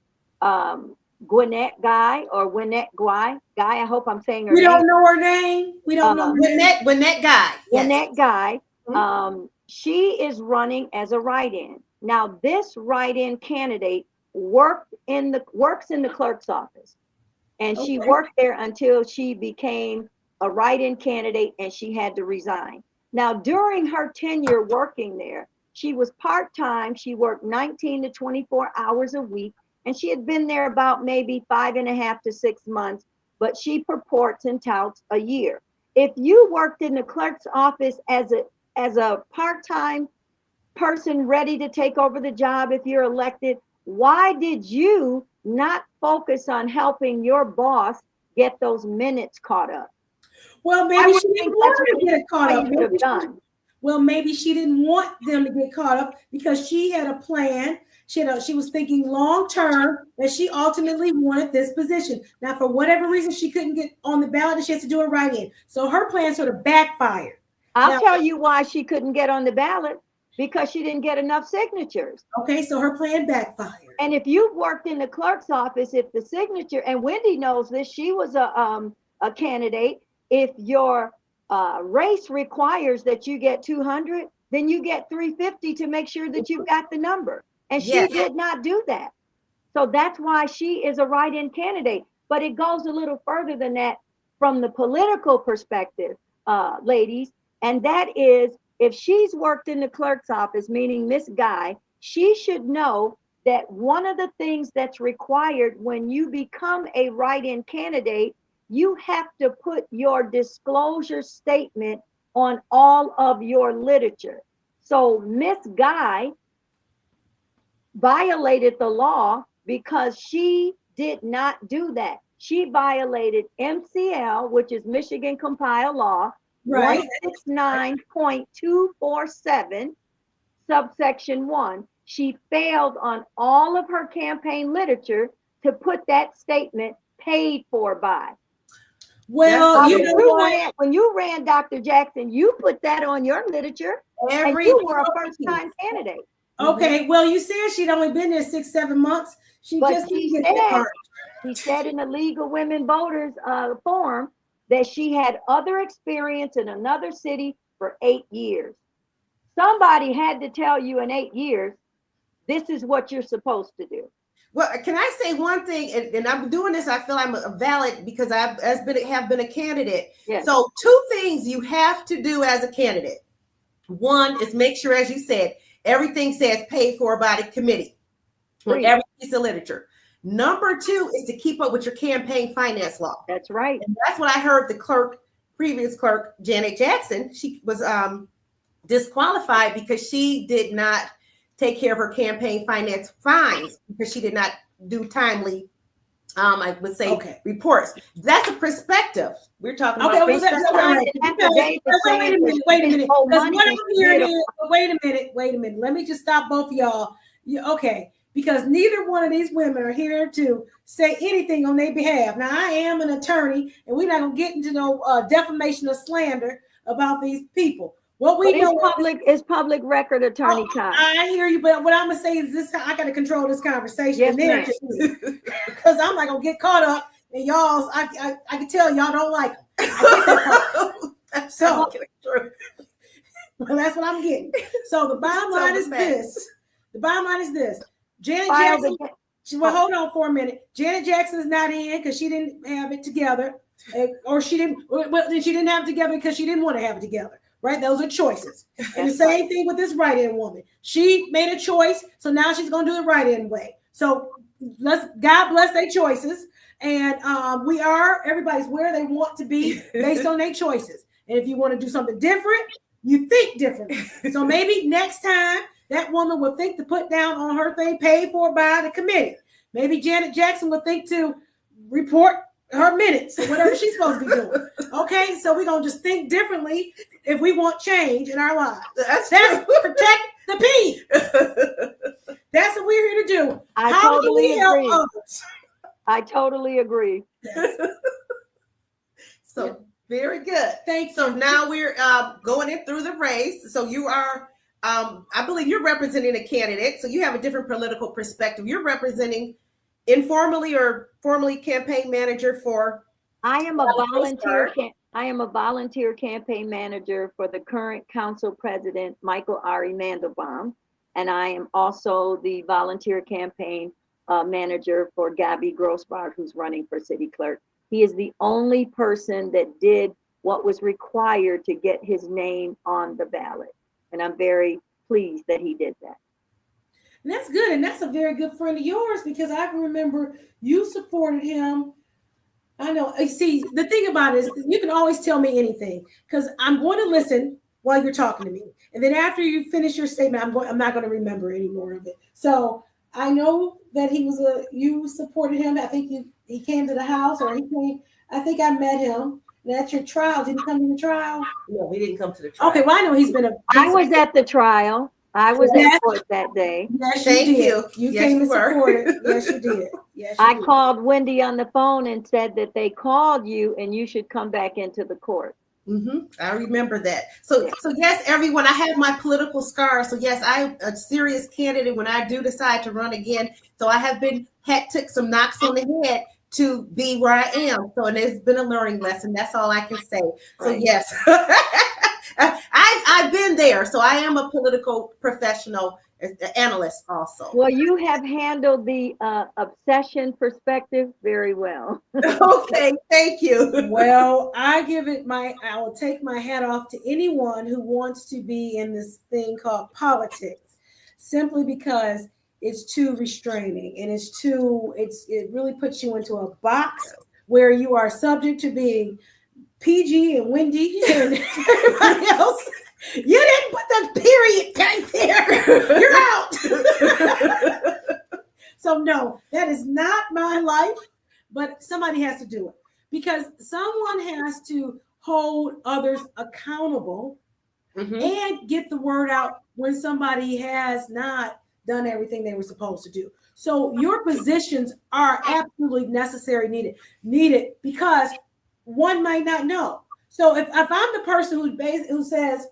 Gwinnett Guy or Gwinnett Guy. I hope I'm saying her We name. don't know her name. We don't know her name. Gwinnett Guy. Gwinnett Yes. Guy. Mhm. She is running as a write-in. Now, this write-in candidate works in the clerk's office, and she Okay. worked there until she became a write-in candidate, and she had to resign. Now, during her tenure working there, she was part-time. She worked 19 to 24 hours a week, and she had been there about maybe 5.5 to 6 months, but she purports and touts a year. If you worked in the clerk's office as a part-time person ready to take over the job if you're elected, why did you not focus on helping your boss get those minutes caught up? Well, I maybe would she didn't think want that's them to get caught what up. you should have done. Well, maybe she didn't want them to get caught up because she had a plan. She was thinking long term that she ultimately wanted this position. Now, for whatever reason, she couldn't get on the ballot and she has to do it right in. So her plan sort of backfired. I'll Now, tell you why she couldn't get on the ballot, because she didn't get enough signatures. okay, so her plan backfired. And if you've worked in the clerk's office, if the signature, and Wendy knows this, she was a candidate. If your race requires that you get 200, then you get 350 to make sure that you've got the number. And Yes. she did not do that. So that's why she is a write-in candidate. But it goes a little further than that from the political perspective, ladies. And that is, if she's worked in the clerk's office, meaning Miss Guy, she should know that one of the things that's required when you become a write-in candidate, you have to put your disclosure statement on all of your literature. So Miss Guy violated the law because she did not do that. She violated MCL, which is Michigan Compiled Law, Right. 169.247, subsection 1. She failed on all of her campaign literature to put that statement paid for by. Well, you know what? When you ran Dr. Jackson, you put that on your literature, and you were a first-time candidate. Okay, well, you said she'd only been there 6-7 months. She said in the League of Women Voters forum that she had other experience in another city for 8 years. Somebody had to tell you in 8 years, this is what you're supposed to do. Well, can I say one thing? And I'm doing this, I feel I'm a valid because I have been a candidate. Yes. So 2 things you have to do as a candidate. One is make sure, as you said, everything says paid for by the committee on every piece of literature. Number 2 is to keep up with your campaign finance law. That's right. And that's what I heard the previous clerk, Janet Jackson, she was disqualified because she did not take care of her campaign finance fines because she did not do timely, I would say, reports. That's a perspective. We're talking about. Wait a minute. Because what I'm hearing is, wait a minute. Let me just stop both of y'all. Because neither one of these women are here to say anything on their behalf. Now, I am an attorney, and we're not going to get into no defamation or slander about these people. What we know is public record attorney time. I hear you, but what I'm gonna say is this: I got to control this conversation. Yes, because I'm not gonna get caught up in y'all's. I can tell y'all don't like them. So, well, that's what I'm getting. So the bottom line is this. Janet Jackson. Well, hold on for a minute. Janet Jackson's not in because she didn't have it together, or she didn't. Well, she didn't have it together because she didn't want to have it together. Right? Those are choices. And the same thing with this write-in woman. She made a choice, so now she's going to do the write-in way. So God bless their choices. And everybody's where they want to be based on their choices. And if you want to do something different, you think differently. So maybe next time that woman will think to put down on her thing paid for by the committee. Maybe Janet Jackson will think to report her minutes or whatever she's supposed to be doing. Okay, so we're gonna just think differently if we want change in our lives. That's protect the peace. That's what we're here to do. I totally agree. So very good. Thanks. So now we're going in through the race. So you are, I believe you're representing a candidate. So you have a different political perspective. You're representing informally or formally campaign manager for? I am a Well, volunteer. start. I am a volunteer campaign manager for the current council president, Michael Ari Mandelbaum, and I am also the volunteer campaign manager for Gabby Grossbart, who's running for city clerk. He is the only person that did what was required to get his name on the ballot, and I'm very pleased that he did that. And that's good. And that's a very good friend of yours because I can remember you supported him. I know. See, the thing about it is you can always tell me anything because I'm going to listen while you're talking to me. And then after you finish your statement, I'm not going to remember any more of it. So I know that you supported him. I think he came to the house or he came. I think I met him. And at your trial, did he come to the trial? No, he didn't come to the trial. Okay, well, I know he's been a I was at the trial. I was Yes. at court that day. Yes, Thank you did. you. You Yes, came you and were. supported. Yes, you did. Yes, you I did. called Wendy on the phone and said that they called you and you should come back into the court. I remember that. So yes, everyone, I have my political scars. So yes, I'm a serious candidate when I do decide to run again. So I have took some knocks on the head to be where I am. So and it's been a learning lesson. That's all I can say. So Right. yes, I've been there. So I am a political professional analyst also. Well, you have handled the obsession perspective very well. Okay, thank you. Well, I will take my hat off to anyone who wants to be in this thing called politics, simply because it's too restraining and it really puts you into a box where you are subject to being PG and Wendy and everybody else. You didn't put the period right there. You're out. So no, that is not my life, but somebody has to do it because someone has to hold others accountable and get the word out when somebody has not done everything they were supposed to do. So your positions are absolutely necessary, needed because one might not know. So if I'm the person who says,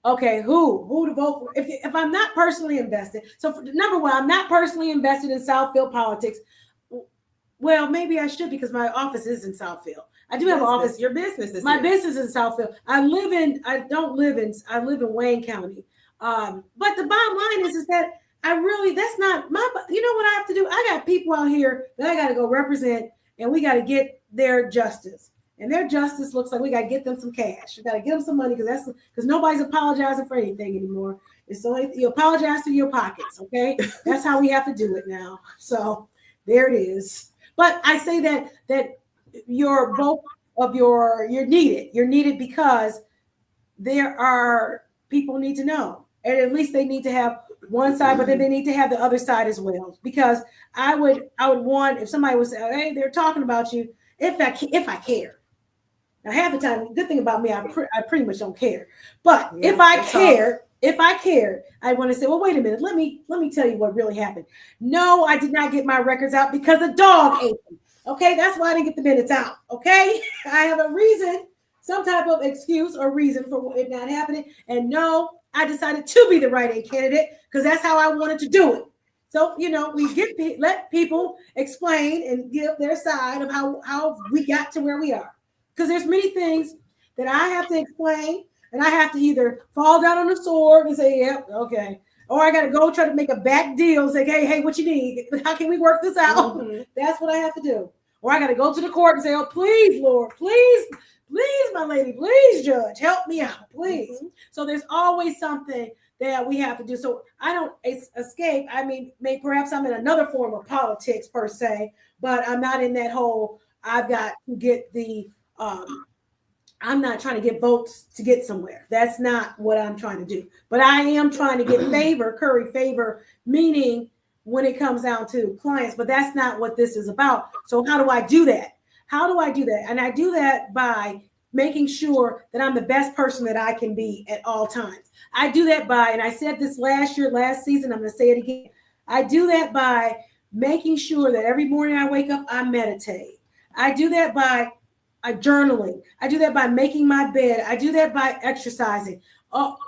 okay, who to vote for? If I'm not personally invested, so number one, I'm not personally invested in Southfield politics. Well, maybe I should because my office is in Southfield. I do have an office. Your business is My here. business is in Southfield. I live in Wayne County. But the bottom line is that that's not my. You know what I have to do? I got people out here that I got to go represent, and we got to get their justice. And their justice looks like we got to get them some cash. We got to get them some money because nobody's apologizing for anything anymore. It's only you apologize to your pockets. Okay, that's how we have to do it now. So there it is. But I say that you're needed. You're needed because there are people need to know, and at least they need to have one side, but then they need to have the other side as well. Because I would want if somebody was say, hey, they're talking about you. If I care. Now, half the time, the good thing about me, I pretty much don't care. But if I cared, I want to say, well, wait a minute, let me tell you what really happened. No, I did not get my records out because the dog ate them. Okay, that's why I didn't get the minutes out. Okay, I have a reason, some type of excuse or reason for it not happening. And no, I decided to be the write-in candidate because that's how I wanted to do it. So, we let people explain and give their side of how we got to where we are. Because there's many things that I have to explain, and I have to either fall down on the sword and say, yep, okay. Or I got to go try to make a back deal and say, hey, what you need? How can we work this out? Mm-hmm. That's what I have to do. Or I got to go to the court and say, oh, please, Lord, please, my lady, please, judge, help me out, please. Mm-hmm. So there's always something that we have to do. So I don't escape. I mean, perhaps I'm in another form of politics per se, but I'm not in that whole, I've got to get I'm not trying to get votes to get somewhere. That's not what I'm trying to do. But I am trying to get curry favor, meaning when it comes down to clients. But that's not what this is about. So how do I do that? And I do that by making sure that I'm the best person that I can be at all times. I do that by, and I said this last season, I'm going to say it again. I do that by making sure that every morning I wake up, I meditate. I do that by journaling. I do that by making my bed. I do that by exercising.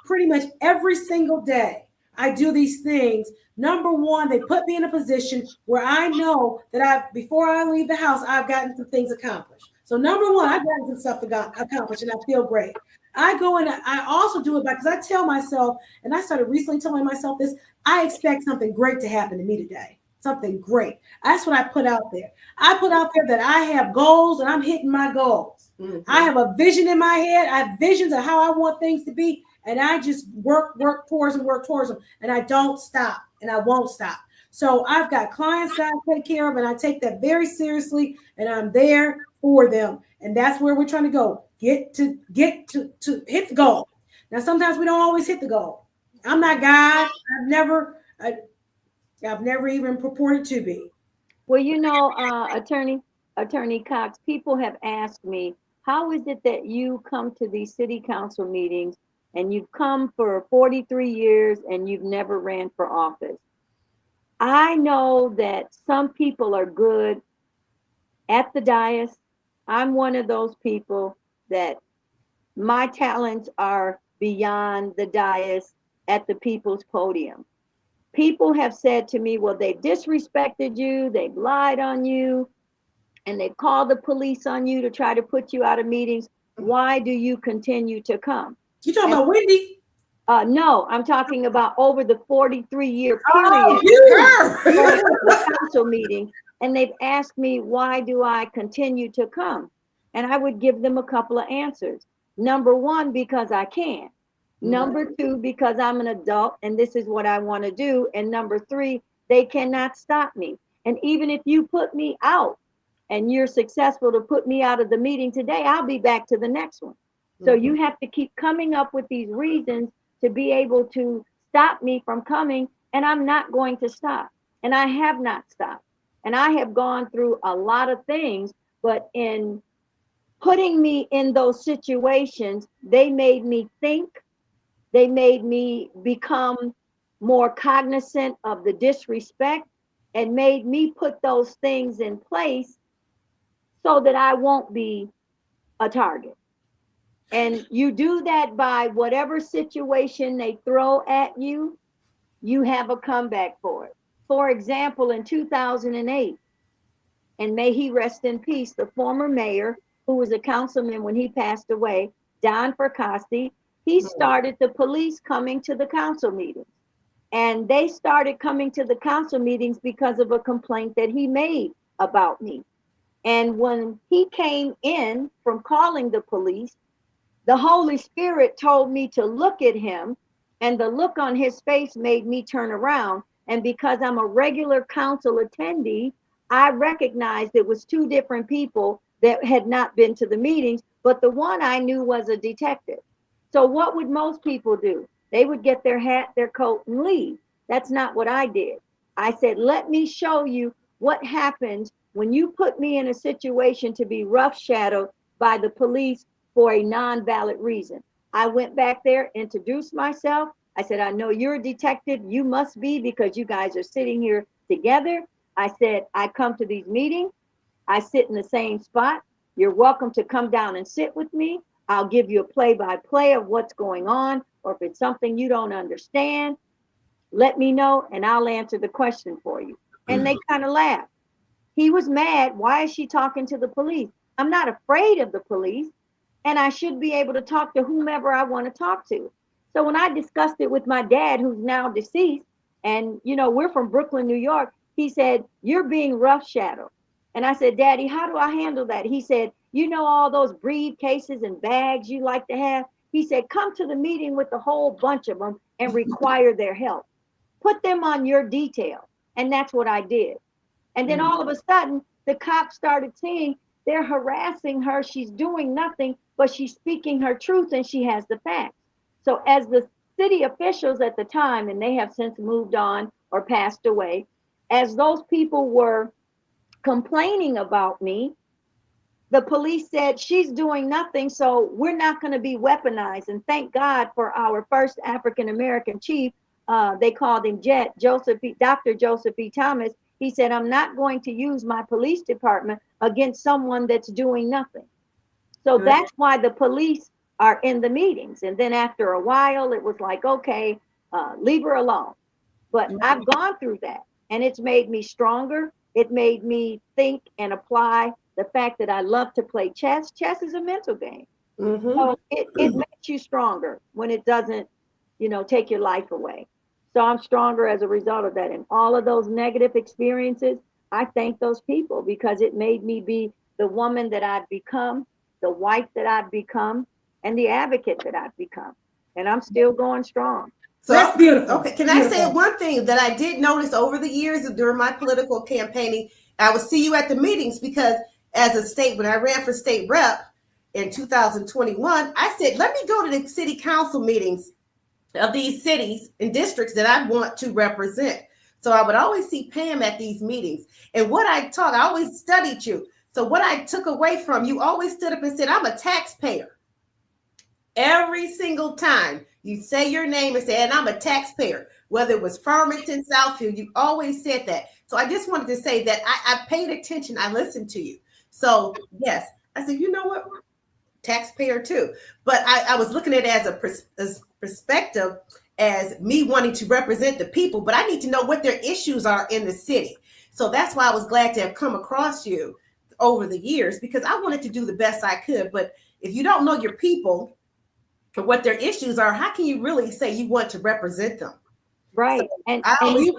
Pretty much every single day. I do these things. Number one, they put me in a position where I know that before I leave the house, I've gotten some things accomplished. So number one, I've gotten some stuff accomplished and I feel great. I go and I also do it because I tell myself, and I started recently telling myself this, I expect something great to happen to me today. Something great. That's what I put out there. I put out there that I have goals and I'm hitting my goals. Mm-hmm. I have a vision in my head. I have visions of how I want things to be. And I just work towards them. And I don't stop and I won't stop. So I've got clients that I take care of and I take that very seriously and I'm there for them. And that's where we're trying to go. Get to hit the goal. Now, sometimes we don't always hit the goal. I'm not God. I've never even purported to be. Well, Attorney Cox, people have asked me, how is it that you come to these city council meetings and you've come for 43 years and you've never ran for office? I know that some people are good at the dais. I'm one of those people that my talents are beyond the dais at the people's podium. People have said to me, well, they've disrespected you, they've lied on you, and they've called the police on you to try to put you out of meetings. Why do you continue to come? You talking about Wendy? No, I'm talking about over the 43-year period. The council meeting, and they've asked me, why do I continue to come? And I would give them a couple of answers. Number one, because I can. Number two, because I'm an adult and this is what I want to do. And number three, they cannot stop me. And even if you put me out and you're successful to put me out of the meeting today, I'll be back to the next one. So you have to keep coming up with these reasons to be able to stop me from coming. And I'm not going to stop. And I have not stopped. And I have gone through a lot of things, but in putting me in those situations, they made me think. They made me become more cognizant of the disrespect and made me put those things in place so that I won't be a target. And you do that by whatever situation they throw at you, you have a comeback for it. For example, in 2008, and may he rest in peace, the former mayor, who was a councilman when he passed away, Don Fracassi, he started the police coming to the council meetings. And they started coming to the council meetings because of a complaint that he made about me. And when he came in from calling the police, the Holy Spirit told me to look at him, and the look on his face made me turn around. And because I'm a regular council attendee, I recognized it was two different people that had not been to the meetings, but the one I knew was a detective. So what would most people do? They would get their hat, their coat, and leave. That's not what I did. I said, let me show you what happens when you put me in a situation to be rough shadowed by the police for a non-valid reason. I went back there, introduced myself. I said, I know you're a detective. You must be, because you guys are sitting here together. I said, I come to these meetings. I sit in the same spot. You're welcome to come down and sit with me. I'll give you a play-by-play of what's going on, or if it's something you don't understand, let me know and I'll answer the question for you. And they kind of laughed. He was mad. Why is she talking to the police? I'm not afraid of the police, and I should be able to talk to whomever I want to talk to. So when I discussed it with my dad, who's now deceased, and we're from Brooklyn, New York, he said, you're being rough shadowed. And I said, Daddy, how do I handle that? He said, all those briefcases and bags you like to have? He said, come to the meeting with a whole bunch of them and require their help. Put them on your detail. And that's what I did. And then all of a sudden, the cops started seeing they're harassing her. She's doing nothing, but she's speaking her truth and she has the facts. So as the city officials at the time, and they have since moved on or passed away, as those people were complaining about me, the police said she's doing nothing, so we're not going to be weaponized. And thank God for our first African-American chief. They called him Dr. Joseph E. Thomas. He said, I'm not going to use my police department against someone that's doing nothing. So that's why the police are in the meetings. And then after a while, it was like, okay, leave her alone. But I've gone through that, and it's made me stronger. It made me think and apply the fact that I love to play chess. Chess is a mental game. Mm-hmm. So it makes you stronger when it doesn't, take your life away. So I'm stronger as a result of that. And all of those negative experiences, I thank those people because it made me be the woman that I've become, the wife that I've become, and the advocate that I've become. And I'm still going strong. So That's beautiful. Okay, can Beautiful. I say one thing that I did notice over the years during my political campaigning? I would see you at the meetings because when I ran for state rep in 2021, I said, let me go to the city council meetings of these cities and districts that I want to represent. So I would always see Pam at these meetings. And what I always studied you. So what I took away from you, always stood up and said, I'm a taxpayer. Every single time you say your name and say, and I'm a taxpayer, whether it was Farmington, Southfield, you always said that. So I just wanted to say that I paid attention. I listened to you. So yes, I said, you know what? Taxpayer too. But I was looking at it as a perspective as me wanting to represent the people, but I need to know what their issues are in the city. So that's why I was glad to have come across you over the years because I wanted to do the best I could. But if you don't know your people, for what their issues are, how can you really say you want to represent them? Right. So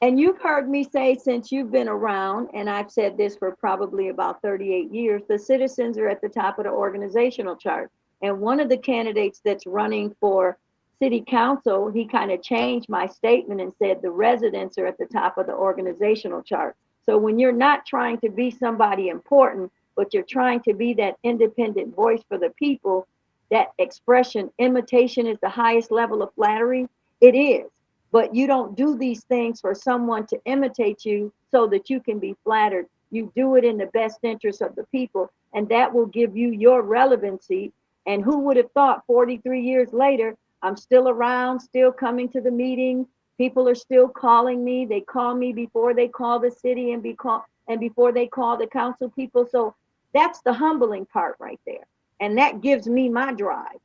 and you've heard me say since you've been around, and I've said this for probably about 38 years, the citizens are at the top of the organizational chart. And one of the candidates that's running for city council, he kind of changed my statement and said the residents are at the top of the organizational chart. So when you're not trying to be somebody important, but you're trying to be that independent voice for the people, that expression, imitation is the highest level of flattery. It is. But you don't do these things for someone to imitate you so that you can be flattered. You do it in the best interest of the people, and that will give you your relevancy. And who would have thought 43 years later, I'm still around, still coming to the meetings. People are still calling me. They call me before they call the city and before they call the council people. So that's the humbling part right there. And that gives me my drive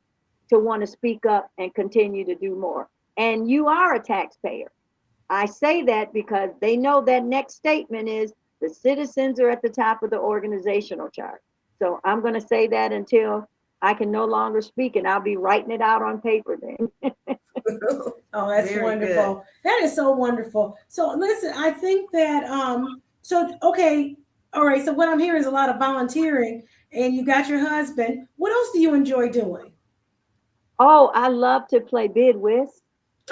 to want to speak up and continue to do more. And you are a taxpayer. I say that because they know that next statement is the citizens are at the top of the organizational chart. So I'm going to say that until I can no longer speak, and I'll be writing it out on paper then. Oh, that's Very wonderful. good. That is so wonderful. So listen, I think that okay, all right. So what I'm hearing is a lot of volunteering, and you got your husband. What else do you enjoy doing? Oh, I love to play bid whist.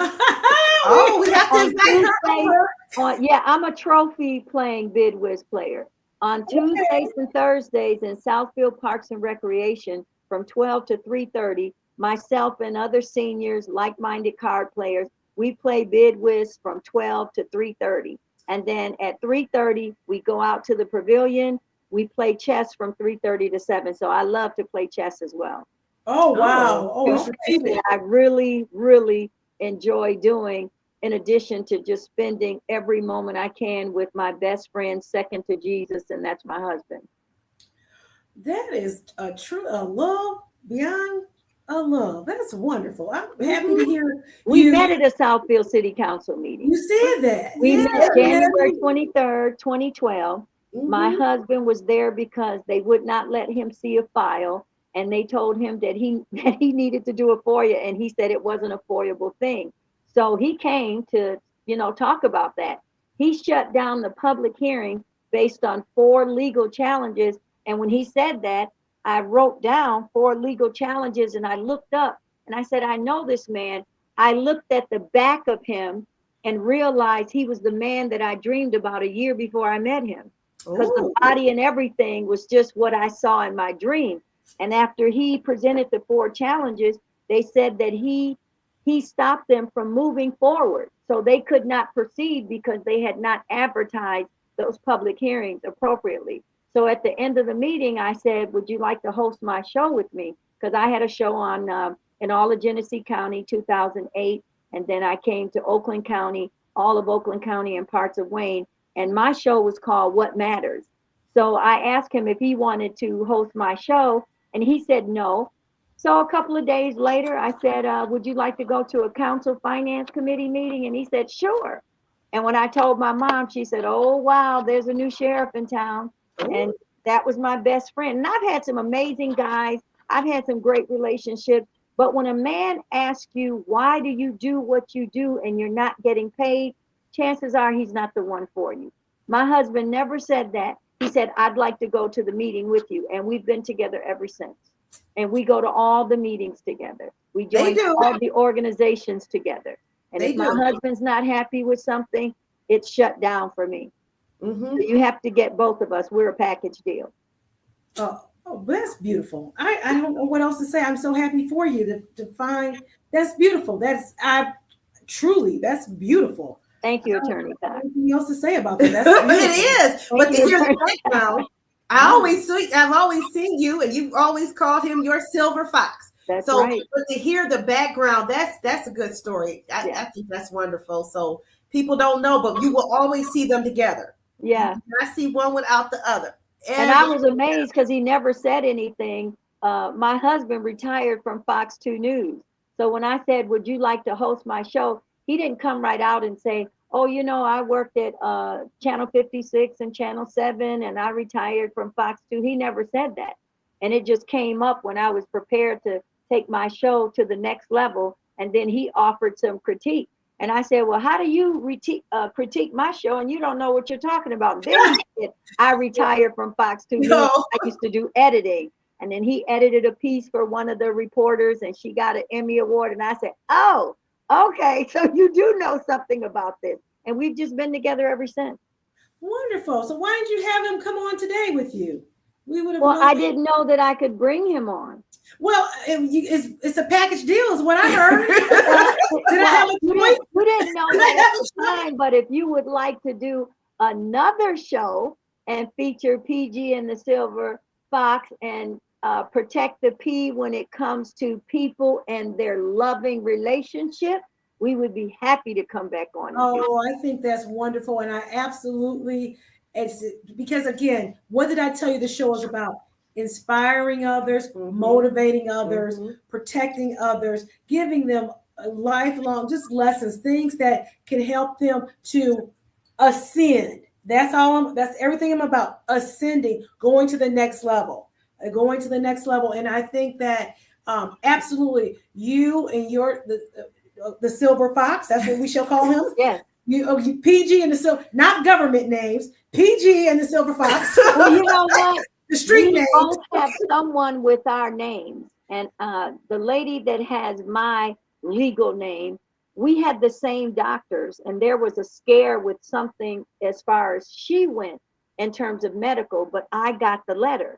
Oh, we have to invite her over. Yeah, I'm a trophy playing bid whist player. On Tuesdays and Thursdays in Southfield Parks and Recreation from 12 to 3:30, myself and other seniors, like-minded card players, we play bid whist from 12 to 3:30. And then at 3:30, we go out to the pavilion. We play chess from 3:30 to 7. So I love to play chess as well. Oh, wow. Oh, That I really, really enjoy doing, in addition to just spending every moment I can with my best friend, second to Jesus, and that's my husband. that is a love beyond a love. That's wonderful. I'm happy to hear We you. met at a Southfield City Council meeting. You said that. We Yeah. met January 23rd, 2012. My Mhm. husband was there because they would not let him see a file, and they told him that he needed to do a FOIA, and he said it wasn't a FOIAble thing. So he came to, talk about that. He shut down the public hearing based on 4 legal challenges. And when he said that, I wrote down 4 legal challenges, and I looked up and I said, I know this man. I looked at the back of him and realized he was the man that I dreamed about a year before I met him, because the body and everything was just what I saw in my dream. And after he presented the 4 challenges, they said that he stopped them from moving forward. So they could not proceed because they had not advertised those public hearings appropriately. So at the end of the meeting, I said, would you like to host my show with me? Because I had a show on in all of Genesee County, 2008. And then I came to Oakland County, all of Oakland County and parts of Wayne. And my show was called What Matters. So I asked him if he wanted to host my show, and he said no. So a couple of days later, I said, would you like to go to a council finance committee meeting? And he said, sure. And when I told my mom, she said, oh, wow, there's a new sheriff in town. And that was my best friend. And I've had some amazing guys. I've had some great relationships. But when a man asks you, why do you do what you do and you're not getting paid, chances are he's not the one for you. My husband never said that. He said, I'd like to go to the meeting with you. And we've been together ever since. And we go to all the meetings together. We join all the organizations together. And if my husband's not happy with something, it's shut down for me. So you have to get both of us. We're a package deal. Oh, that's beautiful. I don't know what else to say. I'm so happy for you to find that's beautiful. That's beautiful. Thank you, Attorney Cox. Anything else to say about that? That's It is. But here's the background. I've always seen you, and you've always called him your silver fox. That's so, right. But to hear the background, that's a good story. I think that's wonderful. So people don't know, but you will always see them together. Yeah. I see one without the other. And I was amazed because he never said anything. My husband retired from Fox 2 News. So when I said, would you like to host my show? He didn't come right out and say, oh, you know, I worked at Channel 56 and Channel 7 and I retired from Fox 2. He never said that. And it just came up when I was prepared to take my show to the next level. And then he offered some critique. And I said, well, how do you critique my show? And you don't know what you're talking about. And then he said, I retired from Fox 2 News. I used to do editing. And then he edited a piece for one of the reporters and she got an Emmy Award. And I said, oh, okay, so you do know something about this. And we've just been together ever since. Wonderful. So why didn't you have him come on today with you? We would have. Well, I didn't know that I could bring him on. Well, it's a package deal is what I heard. We didn't know that at the time, but if you would like to do another show and feature PG and the Silver Fox and protect the P when it comes to people and their loving relationship, we would be happy to come back on. Oh, I think that's wonderful. And I absolutely, it's because again, what did I tell you the show is about? Inspiring others, motivating others, protecting others, giving them a lifelong just lessons, things that can help them to ascend. That's everything I'm about, ascending, going to the next level. And I think that absolutely you and the Silver Fox, that's what we shall call him. Yes. You PG and the Silver, not government names, PG and the Silver Fox. Well, you know what? The street name. We both have someone with our names. And the lady that has my legal name, we had the same doctors. And there was a scare with something as far as she went in terms of medical, but I got the letter.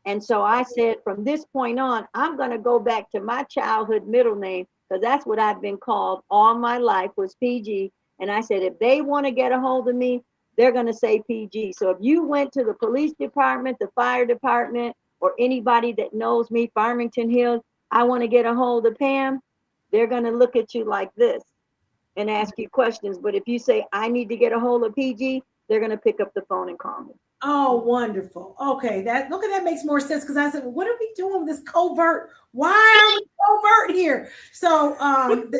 And so I said, from this point on, I'm going to go back to my childhood middle name, because that's what I've been called all my life was PG. And I said, if they want to get a hold of me, they're going to say PG. So if you went to the police department, the fire department, or anybody that knows me, Farmington Hills, I want to get a hold of Pam, they're going to look at you like this and ask you questions. But if you say, I need to get a hold of PG, they're going to pick up the phone and call me. Oh, wonderful. Okay, that makes more sense because I said, what are we doing with this covert? Why are we covert here? So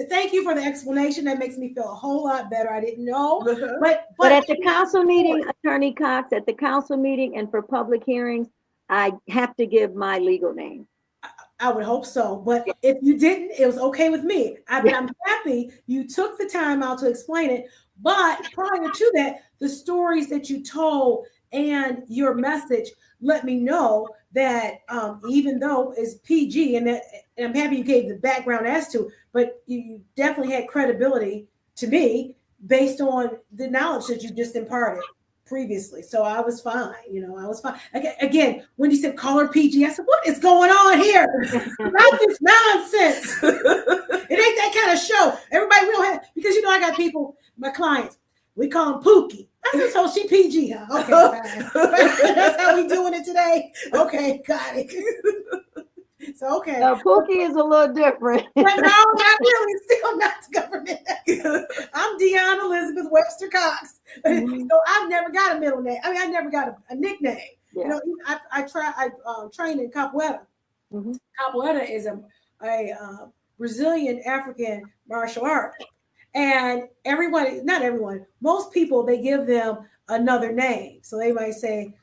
thank you for the explanation. That makes me feel a whole lot better. I didn't know. But at the council meeting, Attorney Cox, at the council meeting and for public hearings, I have to give my legal name. I would hope so. But if you didn't, it was okay with me. I'm happy you took the time out to explain it. But prior to that, the stories that you told and your message let me know that even though it's PG and I'm happy you gave the background as to, but you definitely had credibility to me based on the knowledge that you just imparted previously. So I was fine. I was fine. Again, when you said call her PG, I said, what is going on here? Not this nonsense. It ain't that kind of show. Everybody will have, because I got people, my clients, we call them Pookie. I said, so she PG, huh? Okay, fine. That's how we doing it today. Okay, got it. So, okay. Now, Pookie is a little different. But no, not really. Still not government. I'm Deanna Elizabeth Webster Cox. So I've never got a middle name. I mean, I never got a nickname. Yeah. I trained in Capoeira. Mhm. Capoeira is a Brazilian African martial art. And everyone, not everyone, most people, they give them another name. So they might say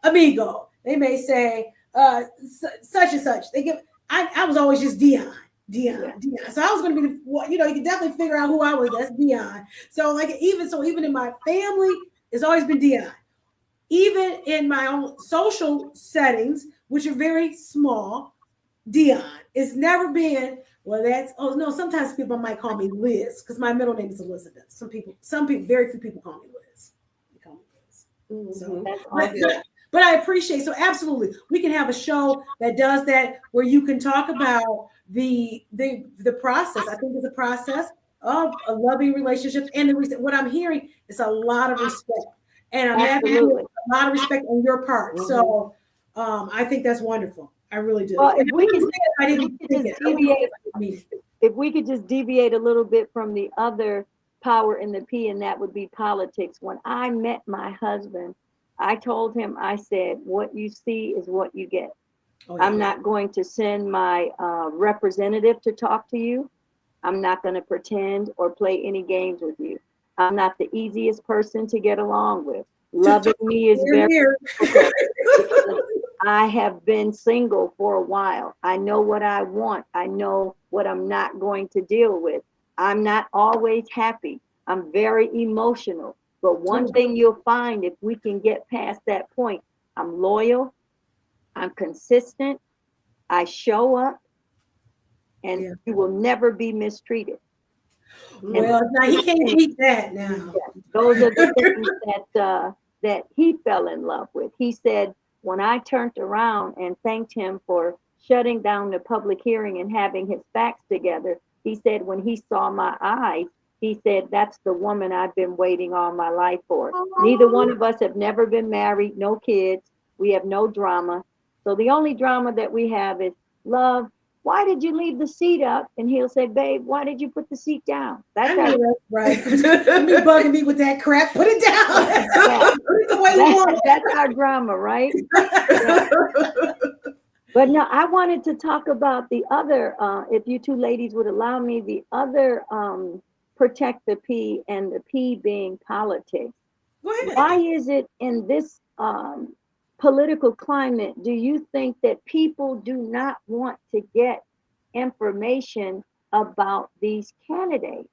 amigo. They may say such and such. They give. I was always just Dion. Yeah. Dion. So I was going to be, you know, you can definitely figure out who I was. That's Dion. So like even in my family, it's always been Dion. Even in my own social settings, which are very small, Dion. It's never been, well, that's, oh no, sometimes people might call me Liz because my middle name is Elizabeth. Some people, very few people call me Liz. They call me Liz. So, That's but, awesome. but I appreciate, so absolutely, we can have a show that does that where you can talk about the process. I think it's a process of a loving relationships and what I'm hearing is a lot of respect. And I'm happy to hear Absolutely. a lot of respect on your part. So I think that's wonderful. I really do. Well, And if we could, I if we didn't could think just it. I wouldn't say deviate, it like me. if we could just deviate a little bit from the other power in the P, and that would be politics. When I met my husband, I told him, I said, what you see is what you get. Oh, I'm yeah. not going to send my representative to talk to you. I'm not going to pretend or play any games with you. I'm not the easiest person to get along with. Loving me is very difficult because I have been single for a while. I know what I want. I know what I'm not going to deal with. I'm not always happy. I'm very emotional. But one thing you'll find, if we can get past that point, I'm loyal, I'm consistent, I show up, and Yeah. you will never be mistreated. Well, now he can't beat that now. Those are the things that he fell in love with. He said, when I turned around and thanked him for shutting down the public hearing and having his facts together, he said, when he saw my eyes, he said, that's the woman I've been waiting all my life for. Neither one of us have never been married, no kids. We have no drama. So the only drama that we have is, love, why did you leave the seat up? And he'll say, babe, why did you put the seat down? I That's know our, that's right. You bugging me with that crap. Put it down. Yeah. Put it the way you want that's our drama, right? But no, I wanted to talk about the other, if you two ladies would allow me, the other protect the P, and the P being politics. Go ahead. Why is it in this political climate, do you think that people do not want to get information about these candidates?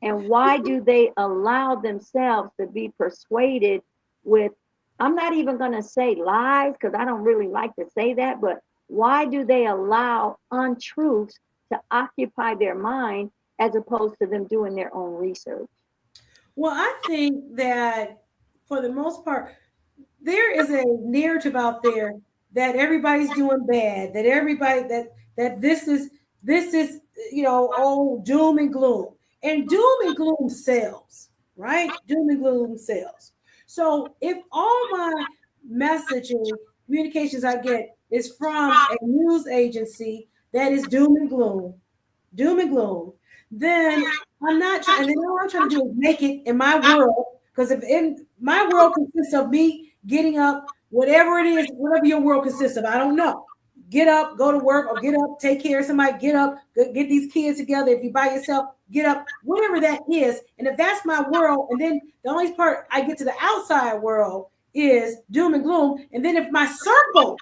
And why do they allow themselves to be persuaded with, I'm not even going to say lies because I don't really like to say that, but why do they allow untruths to occupy their mind as opposed to them doing their own research? Well, I think that for the most part, there is a narrative out there that everybody's doing bad, that everybody that this is all doom and gloom. And doom and gloom sells, right? Doom and gloom sells. So if all my messaging communications I get is from a news agency that is doom and gloom, then I'm not trying, and then all I'm trying to do is make it in my world. Because if in my world consists of me getting up, whatever it is, whatever your world consists of, I don't know. Get up, go to work, or get up, take care of somebody, get up, get these kids together. If you by yourself, get up, whatever that is. And if that's my world, and then the only part I get to the outside world is doom and gloom. And then if my circle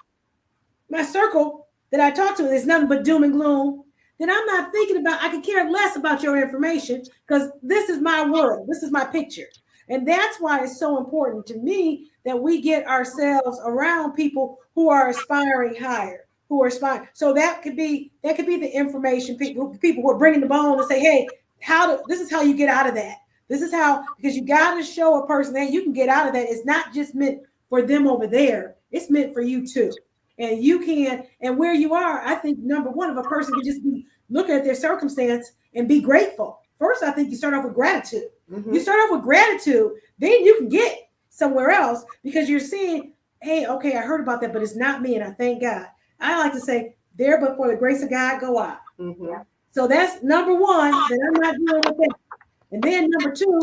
that I talk to is nothing but doom and gloom, then I'm not thinking about, I could care less about your information because this is my world. This is my picture. And that's why it's so important to me that we get ourselves around people who are aspiring higher, who are aspiring. So that could be the information people who are bringing the bone and say, hey, this is how you get out of that. This is how, because you got to show a person that you can get out of that. It's not just meant for them over there. It's meant for you too. And you can, and where you are, I think number one, if a person can just be looking at their circumstance and be grateful. First, I think you start off with gratitude. Mm-hmm. You start off with gratitude, then you can get somewhere else because you're seeing, hey, okay, I heard about that, but it's not me, and I thank God. I like to say, there, but for the grace of God, go I. Mm-hmm. So that's number one, that I'm not dealing with that. And then number two,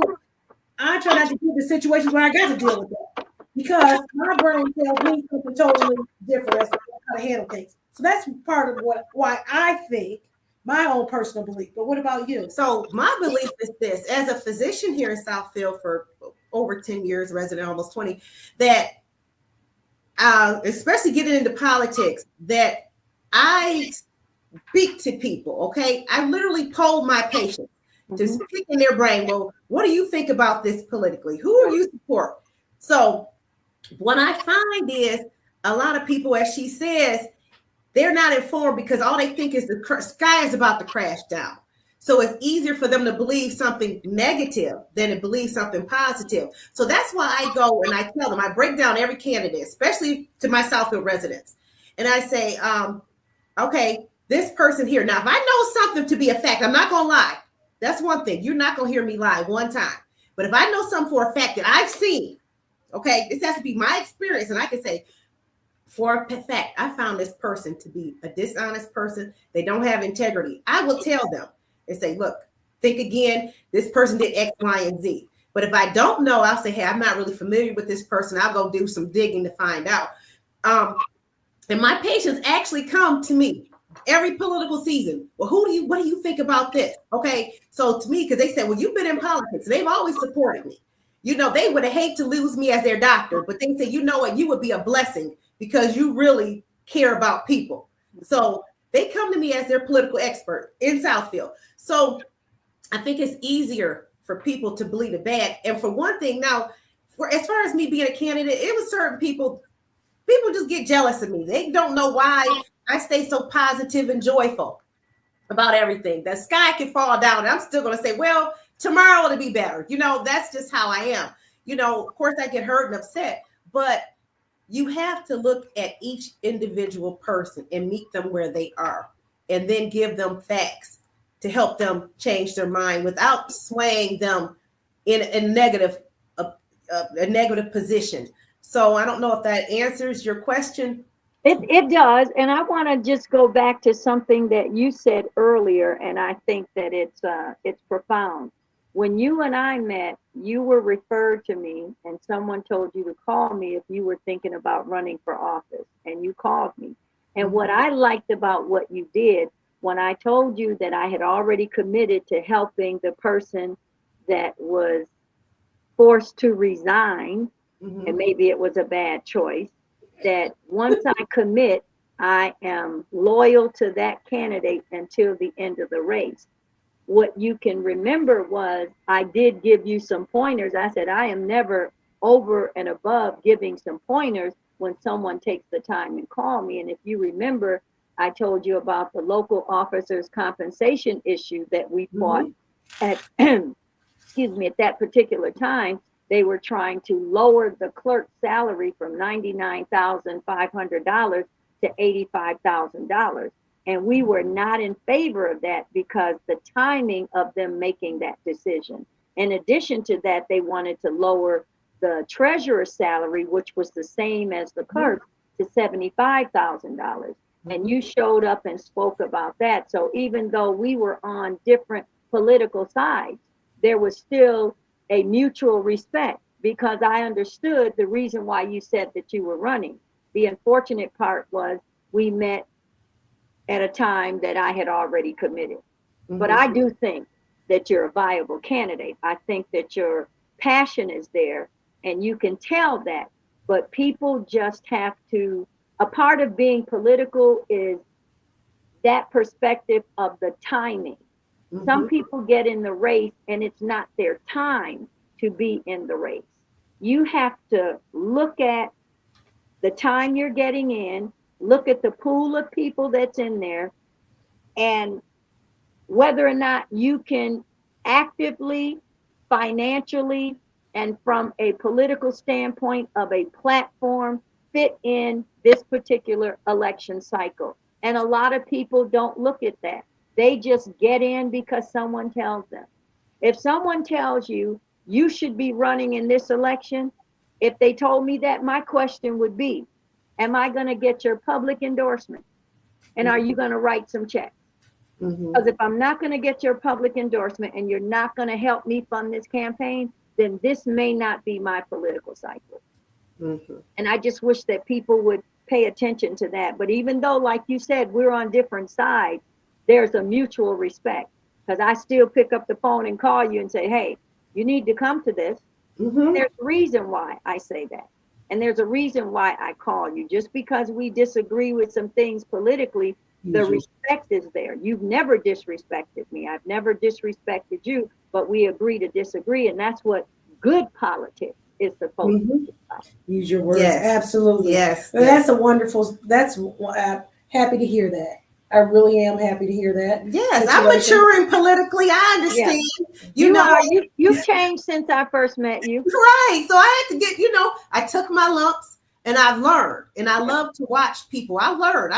I try not to get the situations where I got to deal with that because my brain tells me something totally different as to what how to handle things. So that's part of why I think my own personal belief. But what about you? So my belief is this: as a physician here in Southfield for over 10 years, resident almost 20, that especially getting into politics, that I speak to people. Okay, I literally poll my patients to speak in their brain. Well, what do you think about this politically? Who do you support? So what I find is a lot of people, as she says, they're not informed because all they think is the sky is about to crash down. So it's easier for them to believe something negative than to believe something positive. So that's why I go and I tell them, I break down every candidate, especially to my Southfield residents. And I say, okay, this person here. Now, if I know something to be a fact, I'm not going to lie. That's one thing. You're not going to hear me lie one time. But if I know something for a fact that I've seen, okay, this has to be my experience. And I can say, for a fact, I found this person to be a dishonest person. They don't have integrity. I will tell them and say, look, think again. This person did X, Y, and Z. But if I don't know, I'll say, hey, I'm not really familiar with this person. I'll go do some digging to find out. And my patients actually come to me every political season. Well, what do you think about this? Okay. So to me, because they said, well, you've been in politics. They've always supported me. You know, they would have hate to lose me as their doctor, but they say, you know what, you would be a blessing because you really care about people. So they come to me as their political expert in Southfield. So I think it's easier for people to believe the bad. And for one thing, now, as far as me being a candidate, it was certain people just get jealous of me. They don't know why I stay so positive and joyful about everything. The sky can fall down and I'm still going to say, well, tomorrow it'll be better. You know, that's just how I am. You know, of course I get hurt and upset, but you have to look at each individual person and meet them where they are and then give them facts to help them change their mind without swaying them in a negative position. So I don't know if that answers your question. It does. And I want to just go back to something that you said earlier. And I think that it's profound. When you and I met, you were referred to me and someone told you to call me if you were thinking about running for office, and you called me. And what I liked about what you did, when I told you that I had already committed to helping the person that was forced to resign, and maybe it was a bad choice, that once I commit, I am loyal to that candidate until the end of the race. What you can remember was I did give you some pointers. I said, I am never over and above giving some pointers when someone takes the time and call me. And if you remember, I told you about the local officers' compensation issue that we fought at, excuse me, at that particular time. They were trying to lower the clerk's salary from $99,500 to $85,000. And we were not in favor of that because the timing of them making that decision. In addition to that, they wanted to lower the treasurer's salary, which was the same as the clerk, to $75,000. And you showed up and spoke about that. So even though we were on different political sides, there was still a mutual respect because I understood the reason why you said that you were running. The unfortunate part was we met at a time that I had already committed. But I do think that you're a viable candidate. I think that your passion is there and you can tell that, but people just have to, a part of being political is that perspective of the timing. Some people get in the race and it's not their time to be in the race. You have to look at the time you're getting in, look at the pool of people that's in there, and whether or not you can actively, financially, and from a political standpoint of a platform fit in this particular election cycle. And a lot of people don't look at that. They just get in because someone tells them. If someone tells you, you should be running in this election, if they told me that, my question would be, am I going to get your public endorsement? And are you going to write some checks? Because if I'm not going to get your public endorsement and you're not going to help me fund this campaign, then this may not be my political cycle. And I just wish that people would pay attention to that. But even though, like you said, we're on different sides, there's a mutual respect. Because I still pick up the phone and call you and say, hey, you need to come to this. Mhm. There's a reason why I say that. And there's a reason why I call you. Just because we disagree with some things politically, the Usually. respect is there. You've never disrespected me. I've never disrespected you, but we agree to disagree. And that's what good politics is supposed to be about. Use your words. Yes. Absolutely. Yes. Well, that's a wonderful. That's happy to hear that. I really am happy to hear that. Yes, I'm situation. maturing politically. I understand. You know, are. You've changed since I first met you. right. So I had to get, I took my lumps and I've learned. And I love to watch people. I learned.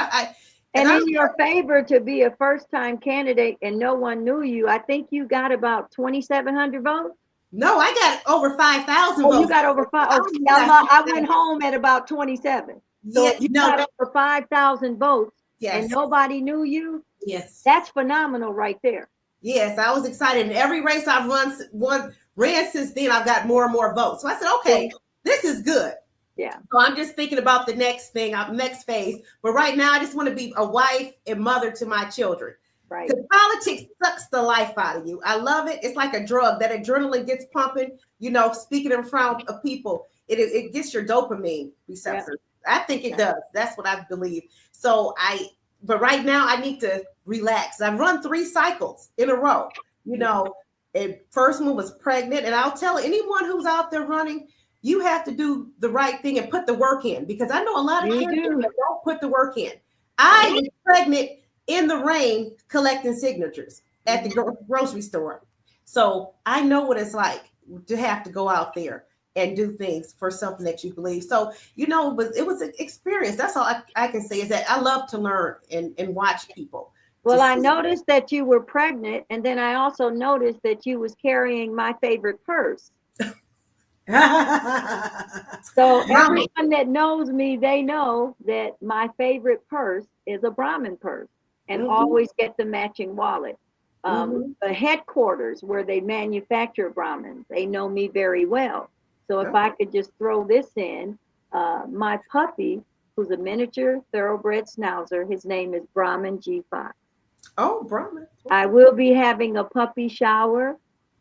And in your favor to be a first-time candidate and no one knew you, I think you got about 2,700 votes. No, I got over 5,000 Oh, votes. you got over 5. Oh, I went home at about 27. So Yeah, you got over 5,000 votes and yes, nobody knew you. Yes. That's phenomenal right there. yes. I was excited. In every race I've ran since then, I've got more and more votes. So I said, okay, this is good. Yeah. So I'm just thinking about the next thing, next phase. But right now, I just want to be a wife and mother to my children. Right. Because politics sucks the life out of you. I love it. It's like a drug. That adrenaline gets pumping, speaking in front of people. It gets your dopamine receptors. I think it does. That's what I believe. But right now I need to relax. I've run 3 cycles in a row, and first one was pregnant. And I'll tell anyone who's out there running, you have to do the right thing and put the work in, because I know a lot of candidates that don't put the work in. I was pregnant in the rain collecting signatures at the grocery store. So I know what it's like to have to go out there and do things for something that you believe. So, it was an experience. That's all I can say is that I love to learn and watch people. Well, I noticed that you were pregnant, and then I also noticed that you was carrying my favorite purse. So everyone that knows me, they know that my favorite purse is a Brahmin purse, and always get the matching wallet. The headquarters where they manufacture Brahmins, they know me very well. So if I could just throw this in, my puppy, who's a miniature thoroughbred schnauzer, his name is Brahmin G5. Oh, Brahmin. I will be having a puppy shower.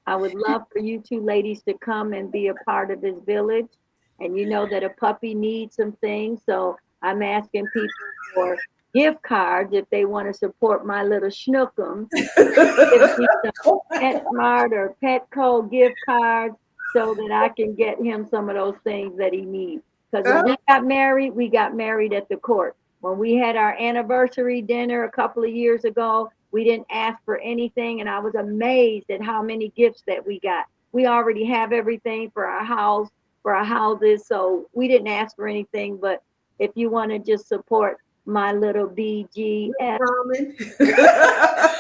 I would love for you 2 ladies to come and be a part of this village. And you know that a puppy needs some things. So I'm asking people for gift cards if they want to support my little schnookum. Give me some PetSmart or Petco gift cards so that I can get him some of those things that he needs. Because when we got married at the court. When we had our anniversary dinner a couple of years ago, we didn't ask for anything, and I was amazed at how many gifts that we got. We already have everything for our house, for our houses, so we didn't ask for anything. But if you want to just support my little BGF,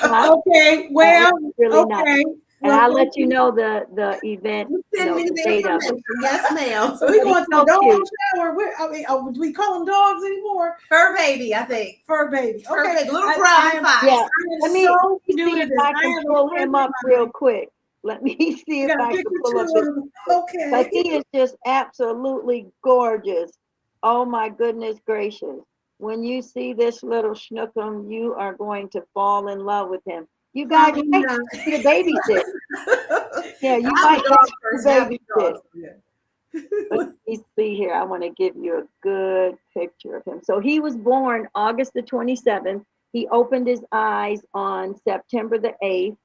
okay, well, really okay. Nice. And I'll let you know the event. The date of it. Yes, ma'am. So we going to the dog cute. shower. Do we call them dogs anymore? Fur baby, I think. Fur baby. Fur Okay, baby, little brown fox. Yeah. Let me so see new to if this. I can pull him up real quick. Let me see if I can pull up his. Okay. But he is just absolutely gorgeous. Oh my goodness gracious. When you see this little schnookum, you are going to fall in love with him. You guys might need a babysit. Yeah, you might have to babysit. Let me see here. I want to give you a good picture of him. So he was born August the 27th. He opened his eyes on September the 8th.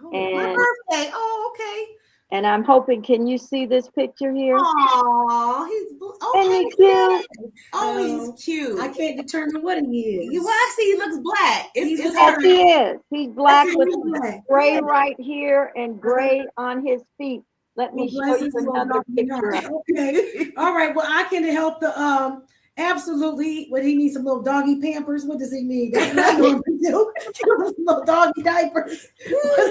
Oh, my birthday. Oh, okay. And I'm hoping, can you see this picture here? Oh, he's okay. Isn't he cute? Oh, he's cute. I can't determine what he is. Well, I see he looks black. Yes, he is. He's black with black. gray right here and gray on his feet. Let me show you another picture. Okay. All right. Well, I can help the absolutely. What he needs, some little doggy Pampers. What does he need? That's what I normally do. Some little doggy diapers.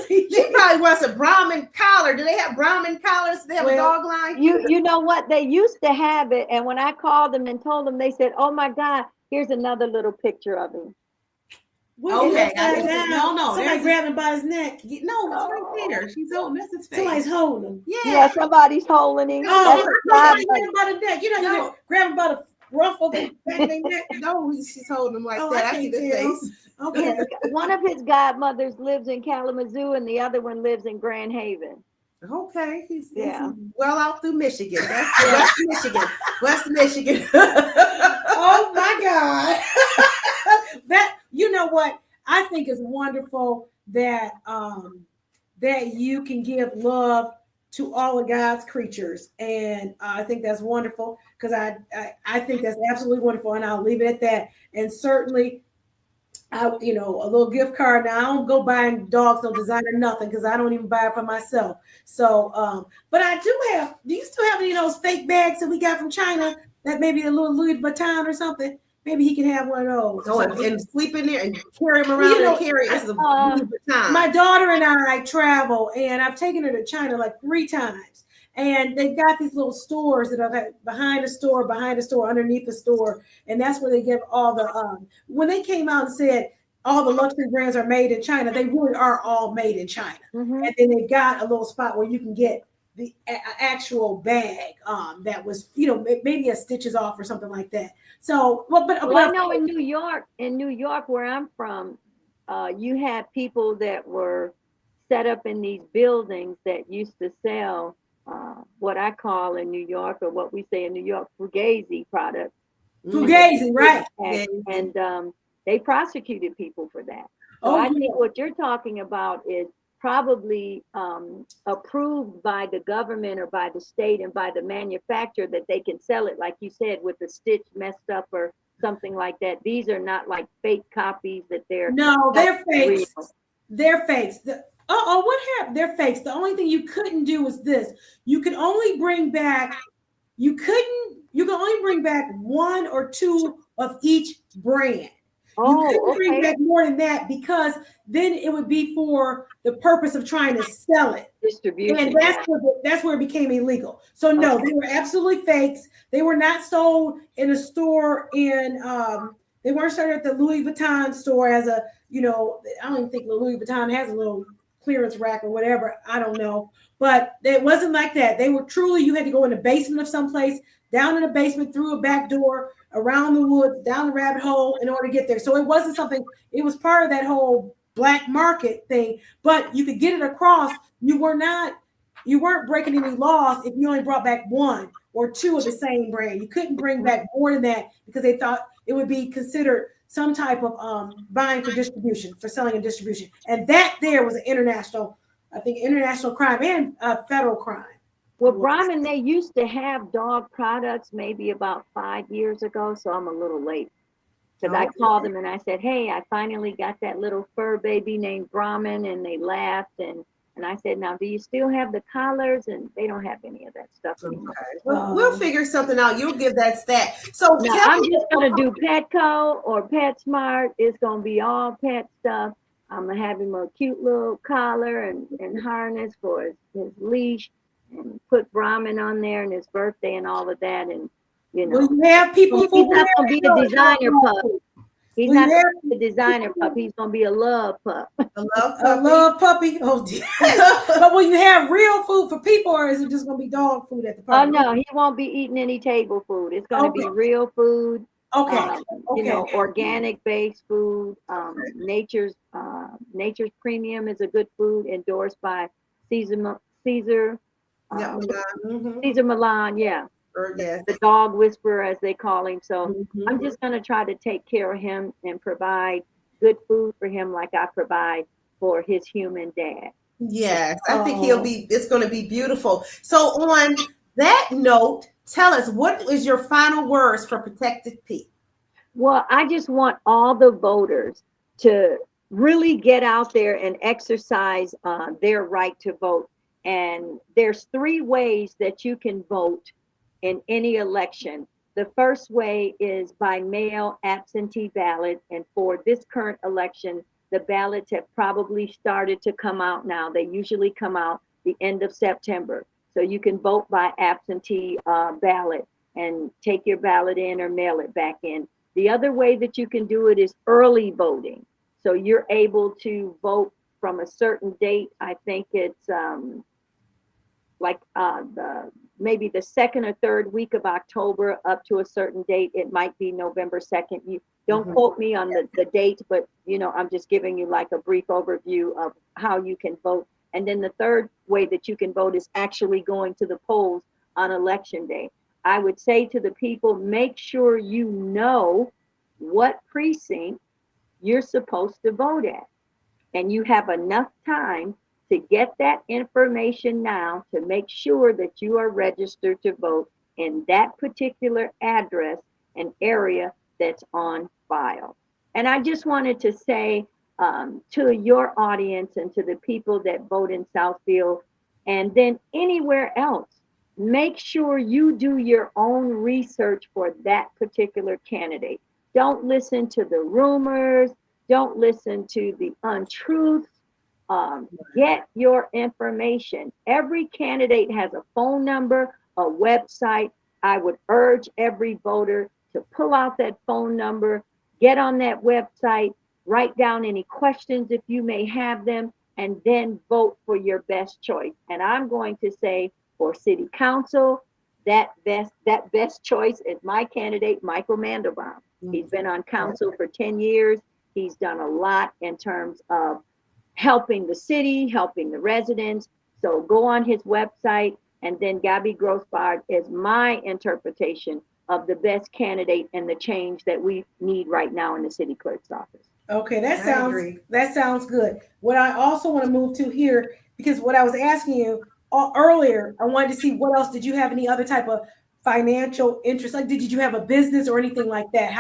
She probably wants a Brahmin collar. Do they have Brahmin collars? Do they have a dog line? You know what? They used to have it, and when I called them and told them, they said, "Oh my God, here's another little picture of him." Okay, no. Somebody grabbing by his neck. No, it's right there. She's holding. That's his face. Somebody's holding him. Yeah, somebody's holding him. Oh, somebody grab him by the neck. You know, grab him by ruffled the back of their neck? No, she's holding them like Oh, that. I I see can't the tell. face. Okay. One of his godmothers lives in Kalamazoo and the other one lives in Grand Haven. Okay, he's Yeah. well out through Michigan. That's West Michigan. West Michigan. Oh my God. That, you know what? I think is wonderful that that you can give love to all of God's creatures. And I think that's wonderful because I think that's absolutely wonderful. And I'll leave it at that. And certainly you know, a little gift card. Now I don't go buying dogs no designer nothing because I don't even buy it for myself. So, but I do have. Do you still have any of those fake bags that we got from China? That maybe a little Louis Vuitton or something. Maybe he can have one of those. Oh, and sleep in there and carry him around You know, and carry. It's a time. My daughter and I travel, and I've taken her to China like 3 times. And they've got these little stores that are behind the store, underneath the store, and that's where they give all the. When they came out and said all the luxury brands are made in China, they really are all made in China. Mm-hmm. And then they've got a little spot where you can get the actual bag that was, you know, maybe a stitches off or something like that. So, well, I know in New York, where I'm from, you had people that were set up in these buildings that used to sell what I call in New York, or what we say in New York, Fugazi products. Fugazi, right? And they prosecuted people for that. So I think what you're talking about is probably approved by the government or by the state and by the manufacturer that they can sell it, like you said, with the stitch messed up or something like that. These are not like fake copies that they're they're fakes. Real. They're fakes. What happened? They're fakes. The only thing you couldn't do was this. You could only bring back, you can only bring back 1 or 2 of each brand. You couldn't bring back more than that because then it would be for the purpose of trying to sell it. Distribution. And that's where it became illegal. So no, they were absolutely fakes. They were not sold in a store they weren't sold at the Louis Vuitton store as a, you know, I don't even think Louis Vuitton has a little clearance rack or whatever. I don't know. But it wasn't like that. They were truly, you had to go in the basement of someplace, down in the basement, through a back door, around the woods, down the rabbit hole in order to get there. So it wasn't something, it was part of that whole black market thing, but you could get it across. You weren't breaking any laws if you only brought back 1 or 2 of the same brand. You couldn't bring back more than that because they thought it would be considered some type of buying for distribution, for selling and distribution. And that there was an international crime and federal crime. Well, Brahmin, they used to have dog products maybe about 5 years ago, so I'm a little late. Because I called them and I said, hey, I finally got that little fur baby named Brahmin, and they laughed. And I said, now, do you still have the collars? And they don't have any of that stuff anymore. Okay. Well, we'll figure something out. You'll give that stat. So now, I'm just going to do Petco or PetSmart. It's going to be all pet stuff. I'm going to have him a cute little collar and harness for his leash, and put Brahmin on there and his birthday and all of that. And, you know, Well, you have people he's not going to be a designer pup. He's not going to be a designer pup. He's going to be a love pup. A love puppy. Oh, dear. But will you have real food for people, or is it just going to be dog food at the party? Oh, no, he won't be eating any table food. It's going to be real food. Okay. You know, organic based food. Nature's Premium is a good food endorsed by Caesar Milan, yeah. Yes. The dog whisperer, as they call him. So I'm just going to try to take care of him and provide good food for him like I provide for his human dad. Yes, I think it's going to be beautiful. So on that note, tell us, what is your final words for Protected Pea? Well, I just want all the voters to really get out there and exercise their right to vote. And there's 3 ways that you can vote in any election. The first way is by mail absentee ballot. And for this current election, the ballots have probably started to come out now. They usually come out the end of September. So you can vote by absentee ballot and take your ballot in or mail it back in. The other way that you can do it is early voting. So you're able to vote from a certain date. I think it's the maybe the second or third week of October up to a certain date. It might be November 2nd. You don't quote me on the date, but I'm just giving you like a brief overview of how you can vote. And then the third way that you can vote is actually going to the polls on election day. I would say to the people, make sure you know what precinct you're supposed to vote at. And you have enough time to get that information now to make sure that you are registered to vote in that particular address and area that's on file. And I just wanted to say to your audience and to the people that vote in Southfield and then anywhere else, make sure you do your own research for that particular candidate. Don't listen to the rumors. Don't listen to the untruths. Get your information. Every candidate has a phone number, a website. I would urge every voter to pull out that phone number, get on that website, write down any questions if you may have them, and then vote for your best choice. And I'm going to say for city council, that best choice is my candidate, Michael Mandelbaum. He's been on council for 10 years. He's done a lot in terms of helping the city, helping the residents. So go on his website, and then Gabby Grossbard is my interpretation of the best candidate and the change that we need right now in the city clerk's office. Okay, that sounds good. What I also want to move to here, because what I was asking you earlier, I wanted to see what else, did you have any other type of financial interest? Like, did you have a business or anything like that?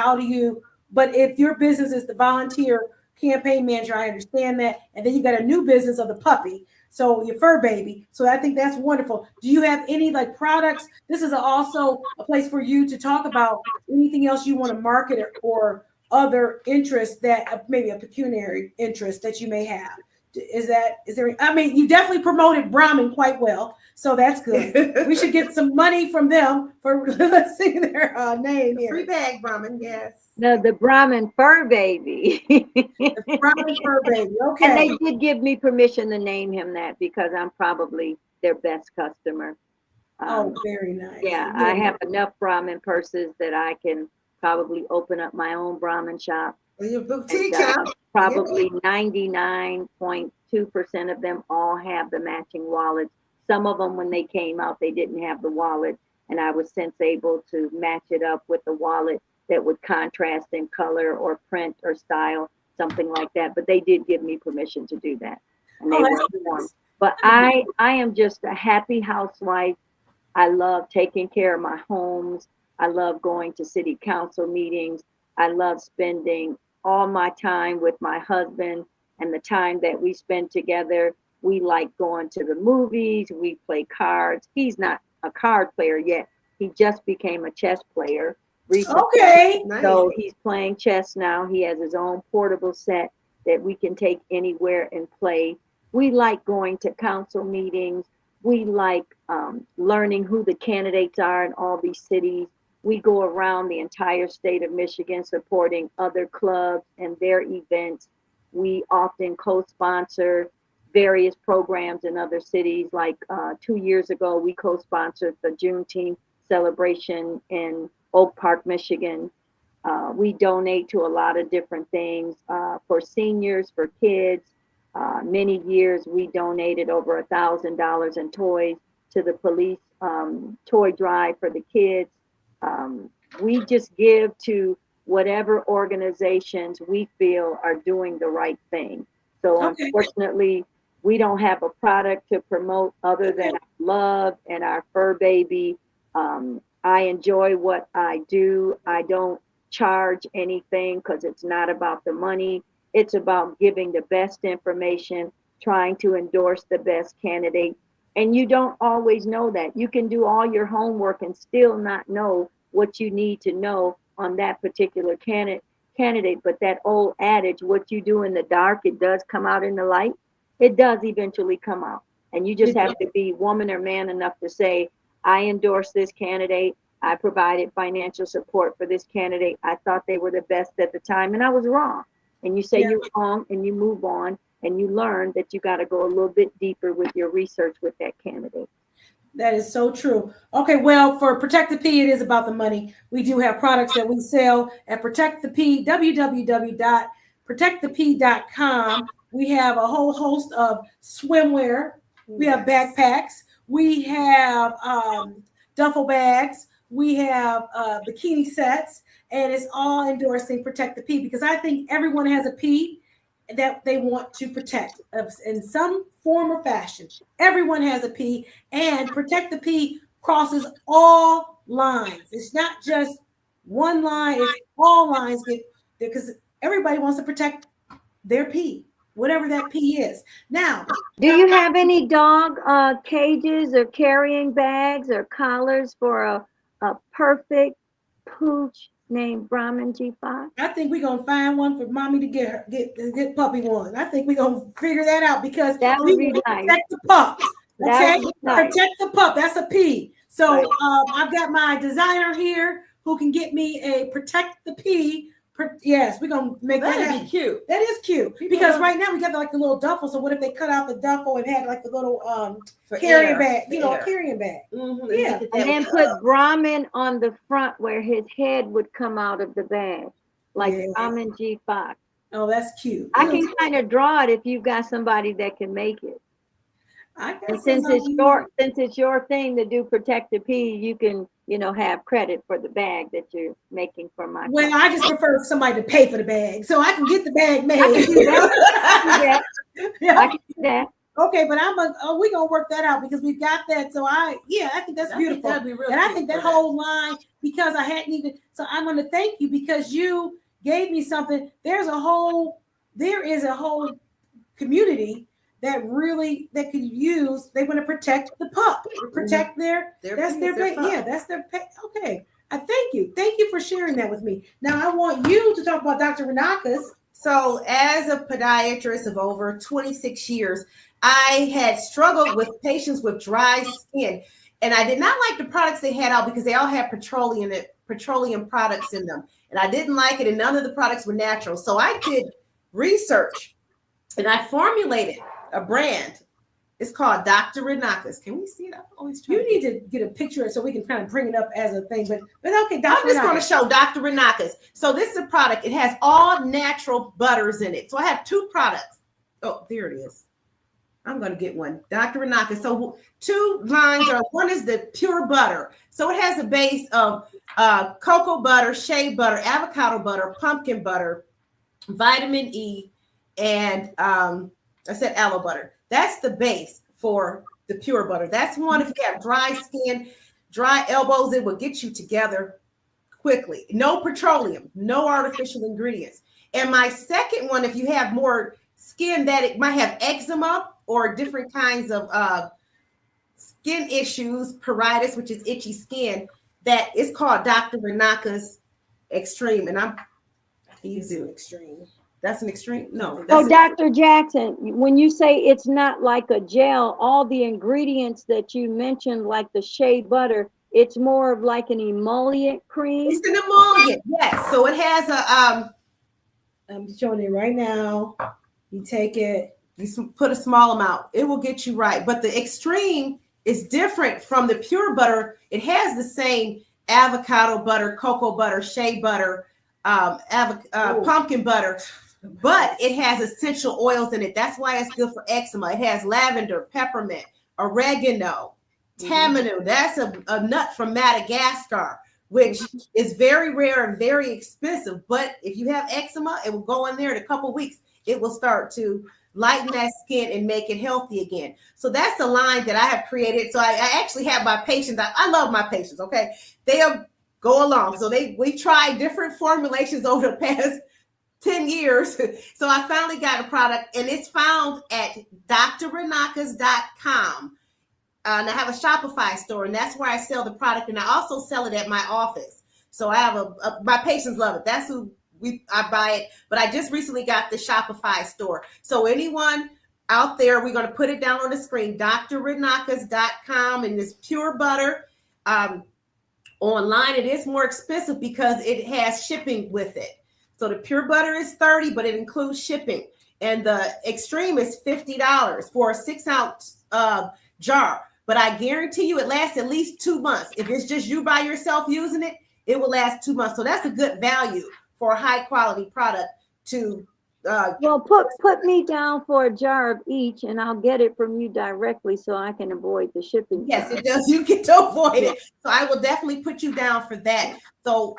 But if your business is the volunteer campaign manager, I understand that. And then you got a new business of the puppy. So your fur baby. So I think that's wonderful. Do you have any like products? This is also a place for you to talk about anything else you want to market or other interests that maybe a pecuniary interest that you may have. I mean, you definitely promoted Brahmin quite well, so that's good. We should get some money from them for let's see their name here. Free bag Brahmin, yes. No, the Brahmin fur baby. The Brahmin fur baby. Okay. And they did give me permission to name him that because I'm probably their best customer. Very nice. Yeah, I have enough Brahmin purses that I can probably open up my own Brahmin shop. Your boutique, probably 99.2% of them all have the matching wallets. Some of them, when they came out, they didn't have the wallet, and I was since able to match it up with the wallet that would contrast in color or print or style, something like that. But they did give me permission to do that, and they were informed. But I am just a happy housewife. I love taking care of my homes. I love going to city council meetings. I love spending all my time with my husband and the time that we spend together. We like going to the movies. We play cards. He's not a card player yet. He just became a chess player recently. Okay. So he's playing chess now. He has his own portable set that we can take anywhere and play. We like going to council meetings. We like learning who the candidates are in all these cities. We go around the entire state of Michigan supporting other clubs and their events. We often co-sponsor various programs in other cities. Like 2 years ago, we co-sponsored the Juneteenth celebration in Oak Park, Michigan. We donate to a lot of different things for seniors, for kids. Many years we donated over $1,000 in toys to the police toy drive for the kids. We just give to whatever organizations we feel are doing the right thing. So unfortunately, we don't have a product to promote other than our love and our fur baby. I enjoy what I do. I don't charge anything because it's not about the money. It's about giving the best information, trying to endorse the best candidate. And you don't always know that. You can do all your homework and still not know what you need to know on that particular candidate. But that old adage, what you do in the dark, it does come out in the light. It does eventually come out. And you just have to be woman or man enough to say, I endorse this candidate. I provided financial support for this candidate. I thought they were the best at the time, and I was wrong. And you say you're wrong, and you move on, and you learn that you got to go a little bit deeper with your research with that candidate. That is so true. Okay, well, for Protect the Pea, it is about the money. We do have products that we sell at Protect the Pea, www.protectthepea.com. We have a whole host of swimwear. We have backpacks. We have duffel bags. We have bikini sets. And it's all endorsing Protect the Pea because I think everyone has a pea that they want to protect in some form or fashion. Everyone has a P, and Protect the P crosses all lines. It's not just one line, it's all lines get because everybody wants to protect their P, whatever that P is. Now, Do you have any dog cages or carrying bags or collars for a perfect pooch named Brahmin G. Fox? I think we're gonna find one for mommy to get puppy one. I think we're gonna figure that out because That we would be want to nice. protect the pup. That Okay, would be nice. protect the pup. That's a P. So Right. I've got my designer here who can get me a Protect the P. Yes, we're gonna make that That'd happen. be cute. That is cute People because don't- right now we got like the little duffel. So what if they cut out the duffel and had like the little For carrying air, bag? for You know, air. a carrying bag. Mhm. Yeah. That And then would- put Brahmin on the front where his head would come out of the bag, like Yeah. Brahmin G. Fox. Oh, that's cute. I can kind of draw it if you've got somebody that can make it. I got And since it's your thing to do Protect the P, you can, have credit for the bag that you're making for my Well, I just prefer somebody to pay for the bag, so I can get the bag made. I can do that. Yeah. I can do that. Okay, but we're gonna work that out because we've got that. So I think that's I think beautiful. that'd be real And I cute think that for that. whole line, because I hadn't even, so I'm gonna thank you because you gave me something. There is a whole community that could use, they want to protect the pup, protect that's pea their is their pup. yeah, that's their pet. Okay. I thank you for sharing that with me. Now I want you to talk about Dr. Renaka's. So, as a podiatrist of over 26 years, I had struggled with patients with dry skin, and I did not like the products they had out because they all had petroleum products in them, and I didn't like it, and none of the products were natural. So I did research, and I formulated a brand. It's called Dr. Renaka's. Can we see it? I'm always trying. You need to get a picture so we can kind of bring it up as a thing. But okay, Dr. I'm just going to Renaka's. show Dr. Renaka's. So this is a product. It has all natural butters in it. So I have two products. Oh, there it is. I'm going to get one. Dr. Renaka's. So two lines are, one is the pure butter. So it has a base of cocoa butter, shea butter, avocado butter, pumpkin butter, vitamin E, and I said aloe butter. That's the base for the pure butter. That's one if you have dry skin, dry elbows, it will get you together quickly. No petroleum, no artificial ingredients. And my second one, if you have more skin that it might have eczema or different kinds of skin issues, pruritus, which is itchy skin, that is called Dr. Renaka's Extreme. And He's an extreme. that's an extreme. No. So, Dr. Jackson, when you say it's not like a gel, all the ingredients that you mentioned, like the shea butter, it's more of like an emollient cream. It's an emollient, yes. So it has a I'm showing it right now. You take it. you put a small amount, it will get you right. But the extreme is different from the pure butter. It has the same avocado butter, cocoa butter, shea butter, pumpkin butter, but it has essential oils in it. That's why it's good for eczema. It has lavender, peppermint, oregano, tamanu. That's a nut from Madagascar, which is very rare and very expensive. But if you have eczema, it will go in there in a couple weeks. It will start to lighten that skin and make it healthy again. So that's the line that I have created. So I actually have my patients. I love my patients. Okay, they'll go along. So we tried different formulations over the past 10 years. So I finally got a product, and it's found at drrenakas.com. And I have a Shopify store, and that's where I sell the product. And I also sell it at my office. So I have my patients love it. That's who I buy it. But I just recently got the Shopify store. So anyone out there, we're going to put it down on the screen, drrenakas.com, and this pure butter. Online, it is more expensive because it has shipping with it. So the pure butter is $30, but it includes shipping. And the extreme is $50 for a 6-ounce jar. but I guarantee you it lasts at least 2 months. If it's just you by yourself using it, it will last 2 months. So that's a good value for a high quality product to well, put me down for a jar of each, and I'll get it from you directly, so I can avoid the shipping. Yes, charge. it does. You get to avoid it. So I will definitely put you down for that. So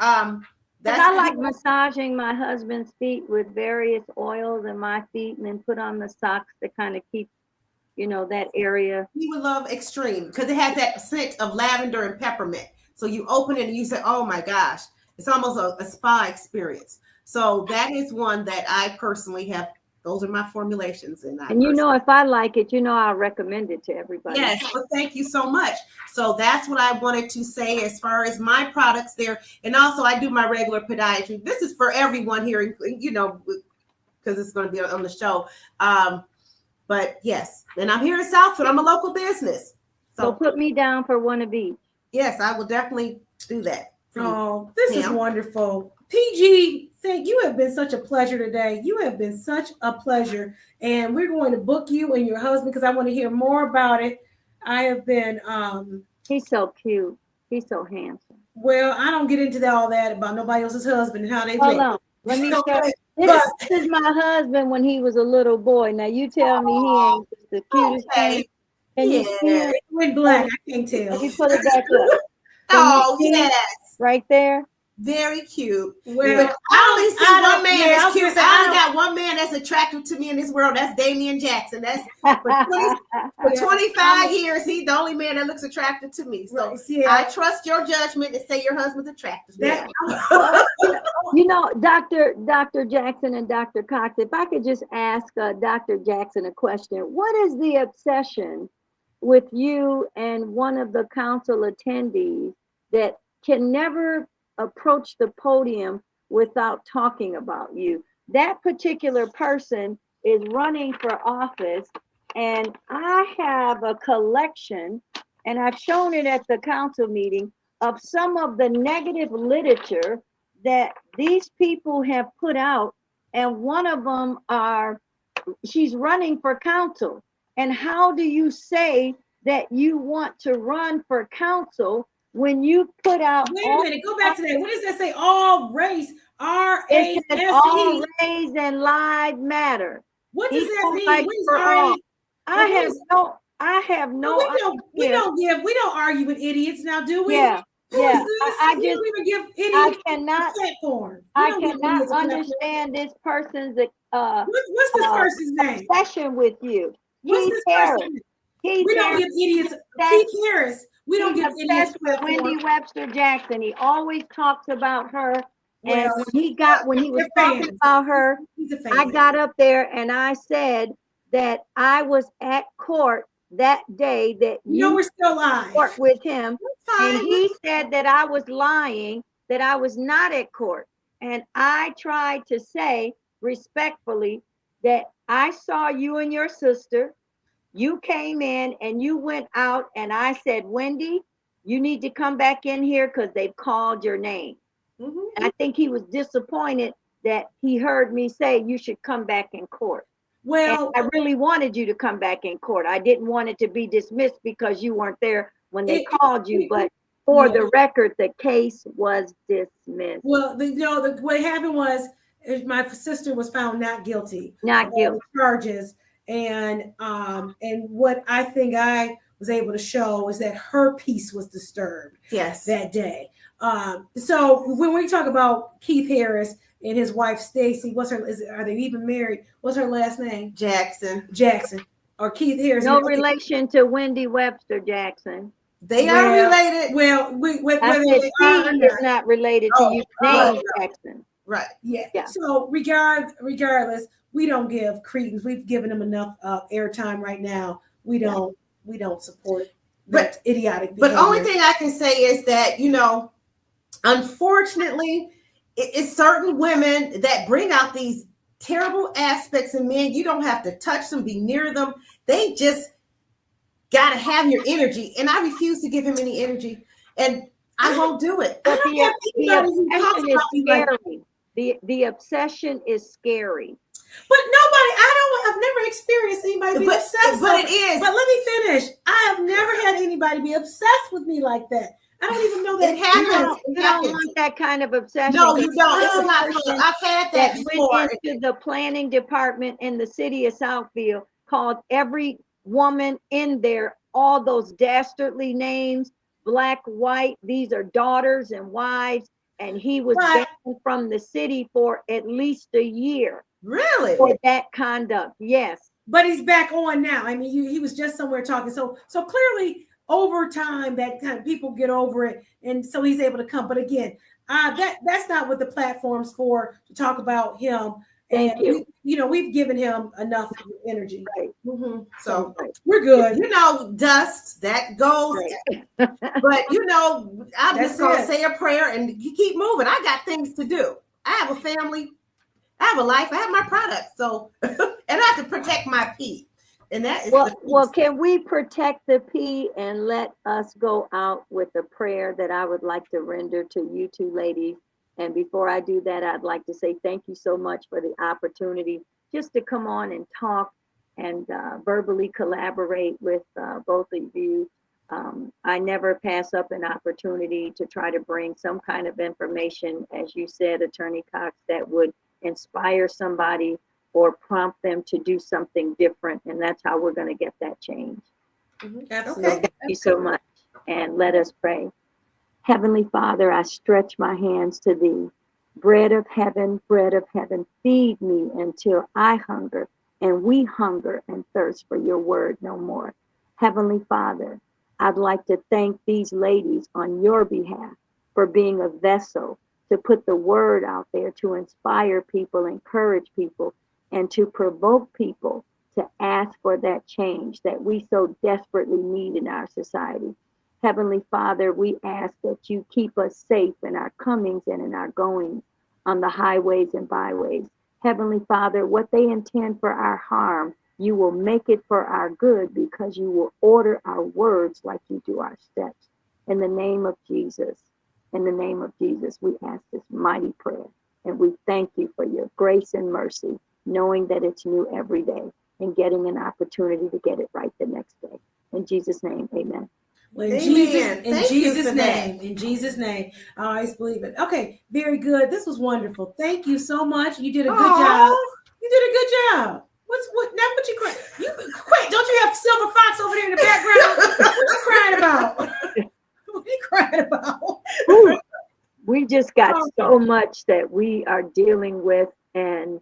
Because I like massaging my husband's feet with various oils in my feet, and then put on the socks to kind of keep, that area. He would love Extreme because it has that scent of lavender and peppermint. So you open it and you say, "Oh my gosh!" It's almost a spa experience. So that is one that I personally have. Those are my formulations, and if I like it, I'll recommend it to everybody. Yes, well, thank you so much. So that's what I wanted to say as far as my products there, and also I do my regular podiatry. This is for everyone here, because it's going to be on the show. But yes, and I'm here in Southfield. I'm a local business, so put me down for one of each. Yes, I will definitely do that. Oh, this is wonderful. PG, you have been such a pleasure today. You have been such a pleasure. And we're going to book you and your husband because I want to hear more about it. I have been he's so cute. He's so handsome. Well, I don't get into all that about nobody else's husband and how they Hold met. on. Let me show this is my husband when he was a little boy. Now you tell me he ain't just the cutest thing. Can you see him? It went black. I can't tell. Let me put it back up. Oh, yes. Right there. Very cute. Well, I only see one man that's cute. I only got one man that's attractive to me in this world. That's Damian Jackson. That's for 25 years. He's the only man that looks attractive to me. So I trust your judgment and say your husband's attractive. Dr. Jackson and Dr. Cox, if I could just ask Dr. Jackson a question. What is the obsession with you and one of the council attendees that can never approach the podium without talking about you? That particular person is running for office, and I have a collection, and I've shown it at the council meeting, of some of the negative literature that these people have put out, and one of them she's running for council. And how do you say that you want to run for council when you put out? Wait a minute, go back to that. What does that say? All race, R-A-S-E. All race and lives matter. What does that mean? I have no we don't argue with idiots now, do we? Yeah. We don't even give idiots a platform. I cannot understand this person's what's this person's name? Obsession with you. What's this person's name? We don't give idiots Keith Harris. We don't give idiots platform. Wendy Webster Jackson. He always talks about her. And when he was talking about her, I got up there and I said that I was at court that day that you were still lying with him. And he said that I was lying, that I was not at court. And I tried to say respectfully that I saw you and your sister. You came in and you went out, and I said, Wendy, you need to come back in here because they've called your name. Mm-hmm. And I think he was disappointed that he heard me say you should come back in court. Well, and I really wanted you to come back in court. I didn't want it to be dismissed because you weren't there when they called you, but for the record, the case was dismissed. Well, what happened was my sister was found not guilty. Not guilty. Charges. And what I think I was able to show is that her peace was disturbed. Yes. That day. So when we talk about Keith Harris and his wife Stacy, are they even married? What's her last name? Jackson. Or Keith Harris. No relation to Wendy Webster Jackson. They are related. Well, whether they are is not related to you, name Jackson. Right. Yeah. So regardless, we don't give credence. We've given them enough airtime right now. We don't support that idiotic behavior. But only thing I can say is that, unfortunately, it's certain women that bring out these terrible aspects in men. You don't have to touch them, be near them. They just got to have your energy. And I refuse to give him any energy. And I won't do it. But the obsession is scary. The obsession is scary. But I've never experienced anybody be obsessed. But it is. But let me finish. I have never had anybody be obsessed with me like that. I don't even know that It happens. You don't want that kind of obsession. No, you don't. It's I'm a not person fun. I've had that before. went into the planning department in the city of Southfield, called every woman in there all those dastardly names, black, white. These are daughters and wives. And he was Right. banned from the city for at least a year Really? for that conduct. Yes. But he's back on now. I mean, he was just somewhere talking. So clearly over time that kind of people get over it, and so he's able to come. But again, that's not what the platform's for, to talk about him. Thank And you. we've given him enough energy. Right. Mm-hmm. So we're good. Dust that goes. Right. But I'm That's just gonna it. say a prayer and you keep moving. I got things to do. I have a family. I have a life. I have my products. So and I have to protect my pea. And that is well, can we protect the pea and let us go out with a prayer that I would like to render to you two ladies? And before I do that, I'd like to say thank you so much for the opportunity just to come on and talk and verbally collaborate with both of you. I never pass up an opportunity to try to bring some kind of information, as you said, Attorney Cox, that would inspire somebody or prompt them to do something different. And that's how we're going to get that change. Absolutely. So thank you so much. And let us pray. Heavenly Father, I stretch my hands to thee. Bread of heaven, feed me until I hunger and we hunger and thirst for your word no more. Heavenly Father, I'd like to thank these ladies on your behalf for being a vessel to put the word out there, to inspire people, encourage people, and to provoke people to ask for that change that we so desperately need in our society. Heavenly Father, we ask that you keep us safe in our comings and in our goings on the highways and byways. Heavenly Father, what they intend for our harm, you will make it for our good, because you will order our words like you do our steps. In the name of Jesus, we ask this mighty prayer. And we thank you for your grace and mercy, knowing that it's new every day and getting an opportunity to get it right the next day. In Jesus' name, amen. Well, In Jesus' name, I always believe it. Okay, very good. This was wonderful. Thank you so much. You did a good job. You did a good job. What you crying? You quit. Don't you have Silver Fox over there in the background? What you crying about? What you crying about? Ooh, we just got so much that we are dealing with, and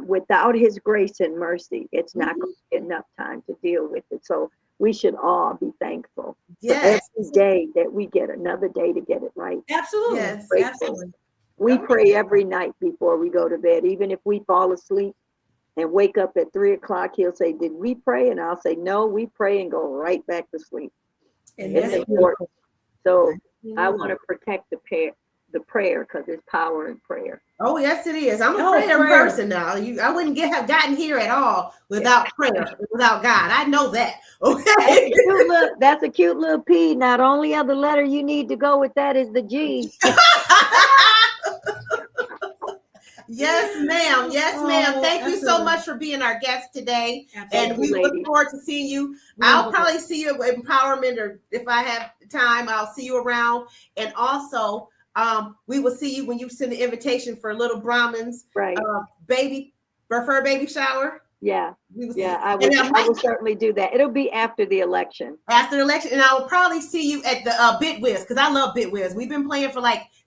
without his grace and mercy, it's not going to be enough time to deal with it. So we should all be thankful for every day that we get another day to get it right. Absolutely. Yes, absolutely. We pray every night before we go to bed, even if we fall asleep and wake up at 3 o'clock. He'll say, "Did we pray?" And I'll say, "No, we pray," and go right back to sleep. And it's that's important. So I Mhm. want to protect the prayer, because there's power in prayer. Oh, yes, it is. I'm a prayer person now. I wouldn't have gotten here at all without prayer, without God. I know that. Okay. That's a cute little P. Not only other letter you need to go with that is the G. Yes, ma'am. Yes, ma'am. Thank you so much for being our guest today. Absolutely. And we look forward to seeing you. I'll probably see you at Empowerment, or if I have time, I'll see you around. And also, we will see you when you send the invitation for Little Brahmin's baby shower. Yeah. We will see I will certainly do that. It'll be after the election. After the election, and I will probably see you at the Bitwiz, because I love Bitwiz. We've been playing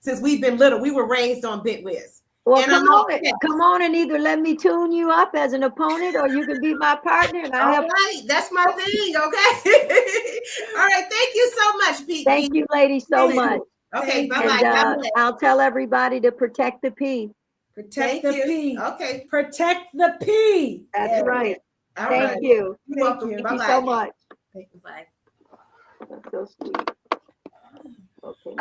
since we've been little. We were raised on Bitwiz. Well, come on and either let me tune you up as an opponent, or you can be my partner. And All right, that's my thing. Okay. All right. Thank you so much, Pete. Thank you, ladies, so much. Okay. Bye-bye. I'll tell everybody to protect the P. Protect the P. Okay. Protect the P. That's right. Thank you. You're welcome. Thank you so much. Thank you. Bye. That's so sweet. Okay.